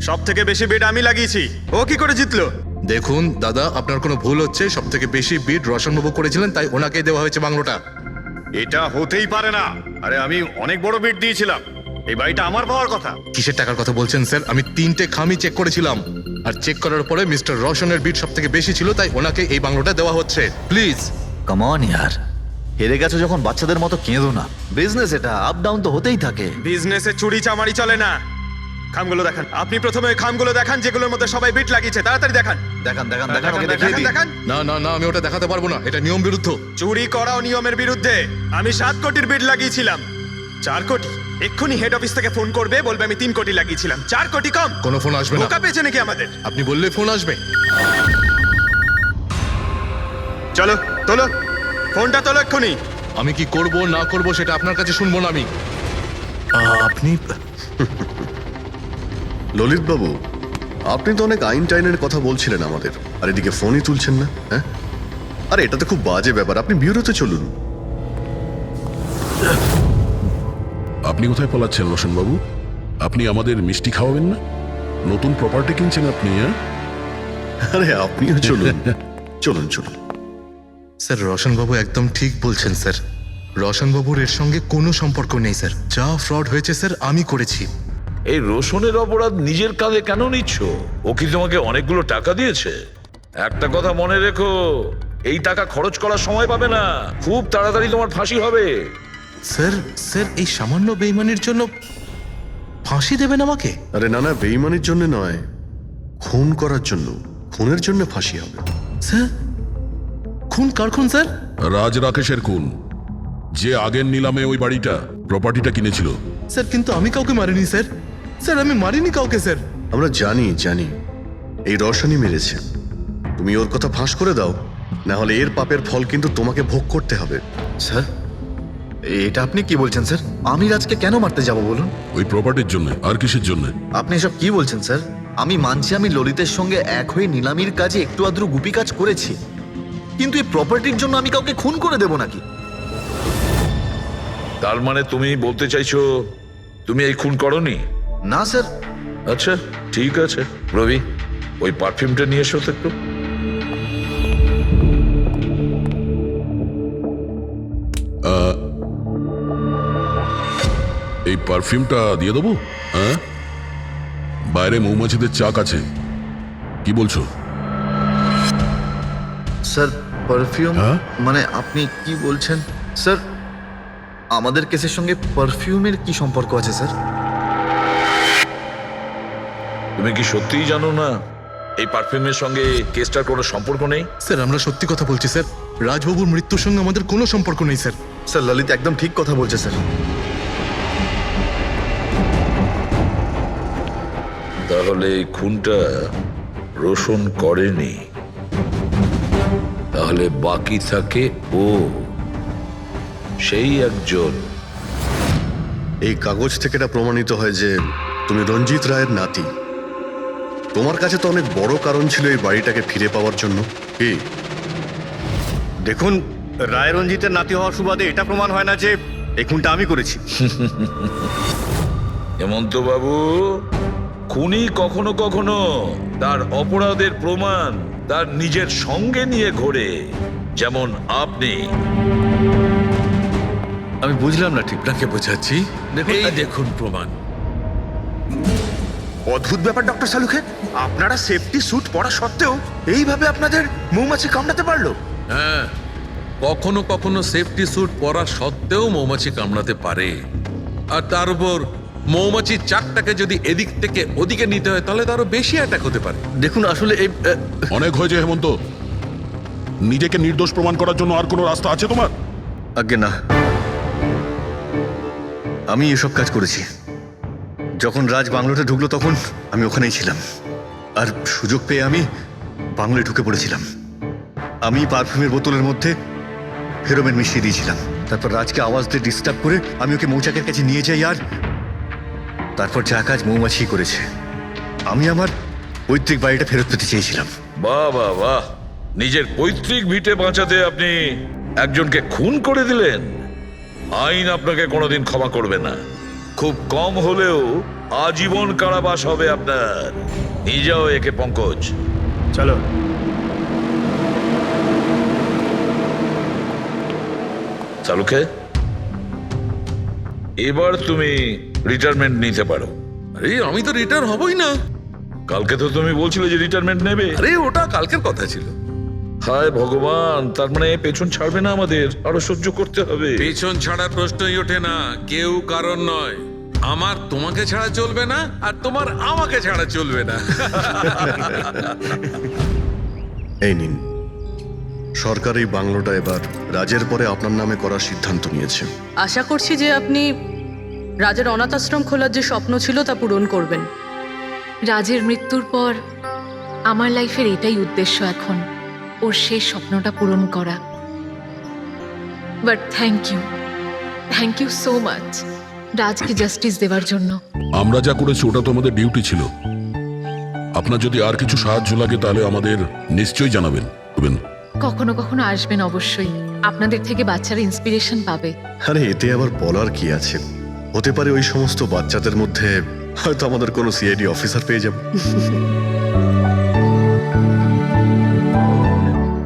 সব থেকে বেশি বিড আমি লাগিয়েছি, ও কি করে জিতলো? দেখুন দাদা, আপনার কোনো ভুল হচ্ছে। সব থেকে বেশি বিড রোশন বাবু করেছিলেন, তাই ওনাকে দেওয়া হয়েছে বাংলোটা। এটা হতেই পারে না। আরে আমি অনেক বড় বিড দিয়েছিলাম, এই বাড়িটা আমার পাওয়ার কথা। কিসের টাকার কথা বলছেন স্যার? আমি 3টে খামি চেক করেছিলাম, আর চেক করার পরে মিস্টার রোশনের বিড সব থেকে বেশি ছিল, তাই ওনাকে এই বাংলোটা দেওয়া হচ্ছে। প্লিজ কাম অন ইয়ার, হেরে গেছো যখন বাচ্চাদের মতো কেঁদো না। বিজনেস এটা, আপ ডাউন তো হতেই থাকে। বিজনেসে চুরি চামারি চলে না। খামগুলো দেখান, আপনি প্রথমে ওই খামগুলো দেখান যেগুলোর মধ্যে সবাই বিট লাগিয়েছে। তাড়াতাড়ি দেখান। দেখান দেখান দেখান, ওকে দেখিয়ে দিন। দেখান। না না না, আমি ওটা দেখাতে পারবো না, এটা নিয়ম বিরুদ্ধ। চুরি করাও নিয়মের বিরুদ্ধে। আমি 7 কোটির বিড লাগিয়েছিলাম। 4 কোটি। এক্ষুনি হেড অফিস থেকে ফোন করবে, বলবে আমি 3 কোটি লাগিয়েছিলাম। 4 কোটি কম। কোনো ফোন আসবে না। বোকা পেয়েছে নাকি আমাদের? আপনি বললে ফোন আসবে। চলো তোলো, ফোনটা তোলো এক্ষুনি। আমি কি করব না করব সেটা আপনার কাছে শুনবো না আমি। আপনি ললিত বাবু, আপনি তো অনেক আইন টাইনের কথা বলছিলেন আমাদের, আর এদিকে ফোনই তুলছেন না। হ্যাঁ, আরে এটা তো খুব বাজে ব্যাপার। আপনি ব্যুরোতে চলুন। আপনি কোথায় পলাচ্ছেন রোশন বাবু? আপনি আমাদের মিষ্টি খাওয়াবেন না? নতুন প্রপার্টি কিনছেন আপনি? হ্যাঁ, আরে আপনিও চলুন। চলুন চলুন। স্যার, রোশন বাবু একদম ঠিক বলছেন স্যার। রোশন বাবুর এর সঙ্গে কোনো সম্পর্ক নেই স্যার। যা ফ্রড হয়েছে স্যার আমি করেছি। এই রোশনের অপরাধ নিজের কাঁধে কেন নিচ্ছ? ও কি তোমাকে অনেকগুলো টাকা দিয়েছে? একটা কথা মনে রেখো, এই টাকা খরচ করার সময় পাবে না। খুব তাড়াতাড়ি তোমার ফাঁসি হবে। স্যার স্যার, এই সামান্য বেইমানির জন্য ফাঁসি দেবেন আমাকে? আরে না না, বেইমানির জন্য নয়, খুন করার জন্য। খুনের জন্য ফাঁসি হবে। স্যার, খুন কার খুন স্যার? রাজ রাকেশের খুন, যে আগের নিলামে ওই বাড়িটা প্রপার্টিটা কিনেছিল। স্যার, কিন্তু আমি কাউকে মারিনি স্যার। স্যার, আমি মারিনি কাউকে স্যার। আমরা জানি জানি, এই রোশনই মেরেছে। তুমি ওর কথা ফাঁস করে দাও, না হলে এর পাপের ফল কিন্তু তোমাকে ভোগ করতে হবে। স্যার, এটা আপনি কি বলছেন স্যার? আমি রাজকে কেন মারতে যাব বলুন? ওই প্রপার্টির জন্য। আর কিসের জন্য? আপনি এসব কি বলছেন স্যার? আমি মানছি আমি ললিতের সঙ্গে এক হয়ে নিলামির কাজে একটু আদ্রু গুপি কাজ করেছি, কিন্তু এই প্রপার্টির জন্য আমি কাউকে খুন করে দেব নাকি? তার মানে তুমি বলতে চাইছো তুমি এই খুন করনি? না স্যার। আচ্ছা ঠিক আছে, রবি ওই পারফিউমটা নিয়ে এসো তো একটু। এই পারফিউমটা দিয়ে দেবো? হ্যাঁ, বাইরে মৌমাছিদের চাক আছে, কি বলছো? স্যার, পারফিউম মানে আপনি কি বলছেন? স্যার, আমাদের কেসের সঙ্গে পারফিউমের কি সম্পর্ক আছে স্যার? তুমি কি সত্যিই জানো না এই পারফিউমের সঙ্গে কেসটার কোনো সম্পর্ক নেই? স্যার, আমরা সত্যি কথা বলছি স্যার। রাজবাবুর মৃত্যুর সঙ্গে আমাদের কোনো সম্পর্ক নেই স্যার। স্যার, ললিত একদম ঠিক কথা বলছে স্যার। তাহলে এই খুনটা রোশন করেনি, তাহলে বাকি থাকে ও, সেই একজন। এই কাগজ থেকে এটা প্রমাণিত হয় যে তুমি রঞ্জিত রায়ের নাতি। তোমার কাছে তো অনেক বড় কারণ ছিল এই বাড়িটাকে ফিরে পাওয়ার জন্য। কি দেখুন, রায় রঞ্জিতের নাতি হওয়ার সুবাদে এটা প্রমাণ হয় না যে এই খুনটা আমি করেছি। হেমন্ত বাবু, খুনি কখনো কখনো তার অপরাধের প্রমাণ তার নিজের সঙ্গে নিয়ে ঘোরে, যেমন আপনি। আমি বুঝলাম না ঠিক। আপনাকে বোঝাচ্ছি, এই দেখুন প্রমাণ। অদ্ভুত ব্যাপার ডক্টর সালুখে, আপনারা সেফটি স্যুট পরা সত্ত্বেও এইভাবে আপনাদের মৌমাছি কামড়াতে পারলো? হ্যাঁ, কখনো কখনো সেফটি স্যুট পরা সত্ত্বেও মৌমাছি কামড়াতে পারে। আর তার উপর মৌমাছির চাকটাকে যদি এদিক থেকে ওদিকে নিতে হয় তাহলে তারও বেশি অ্যাটাক হতে পারে। দেখুন, আসলে এই অনেক হয়েছে হেমন্ত। নিজেকে নির্দোষ প্রমাণ করার জন্য আর কোনো রাস্তা আছে তোমার? আজ্ঞে না, আমি এসব কাজ করেছি। যখন রাজ বাংলোতে ঢুকলো তখন আমি ওখানেই ছিলাম, আর সুযোগ পেয়ে আমি বাংলোয় ঢুকে পড়েছিলাম। আমি পারফিউমের বোতলের মধ্যে ফেরোমেন মিশিয়ে দিয়েছিলাম। তারপর রাজকে আওয়াজ দিয়ে ডিস্টার্ব করে আমি ওকে মৌচাকের কাছে নিয়ে যাই, আর তারপর যা কাজ মৌমাছি করেছে। আমি আমার পৈতৃক বাড়িটা ফেরত পেতে চেয়েছিলাম। বাহ বাহ বাহ, নিজের পৈতৃক ভিটে বাঁচাতে আপনি একজনকে খুন করে দিলেন। আইন আপনাকে কোনোদিন ক্ষমা করবে না। খুব কম হলেও আজীবন কারাবাস হবে আপনার। নিয়ে যাও একে পঙ্কজ। চলো। চালুকে, এবার তুমি রিটায়ারমেন্ট নিতে পারো। আরে আমি তো রিটায়ার হবই না। কালকে তো তুমি বলছিলে যে রিটায়ারমেন্ট নেবে। আরে ওটা কালকের কথা ছিল। হায় ভগবান, তার মানে পেছন ছাড়বে না, আমাদের আরো সহ্য করতে হবে। পেছন ছাড়ার প্রশ্নই ওঠে না, কেউ কারণ নয়। আমার তোমাকে ছাড়া চলবে না, আর তোমার আমাকে ছাড়া চলবে না। এই নিন, সরকার এই বাংলোটা এবার রাজের পরে আপনার নামে করার সিদ্ধান্ত নিয়েছে। আশা করছি যে আপনি রাজের অনাথ আশ্রম খোলার যে স্বপ্ন ছিল তা পূরণ করবেন। রাজের মৃত্যুর পর আমার লাইফের এটাই উদ্দেশ্য এখন, ওর শেষ স্বপ্নটা পূরণ করা। But thank you so much রাজকে জাস্টিস দেওয়ার জন্য। আমরা যা করেছি ওটা তো আমাদের ডিউটি ছিল। আপনার যদি আর কিছু সাহায্য লাগে তাহলে আমাদের নিশ্চয়ই জানাবেন। কখনো কখনো আসবেন অবশ্যই, আপনাদের থেকে বাচ্চারা ইন্সপিরেশন পাবে। আরে এতে আবার বলার কি আছে? হতে পারে ওই সমস্ত বাচ্চাদের মধ্যে হয়তো আমাদের কোনো সিআইডি অফিসার পেয়ে যাব।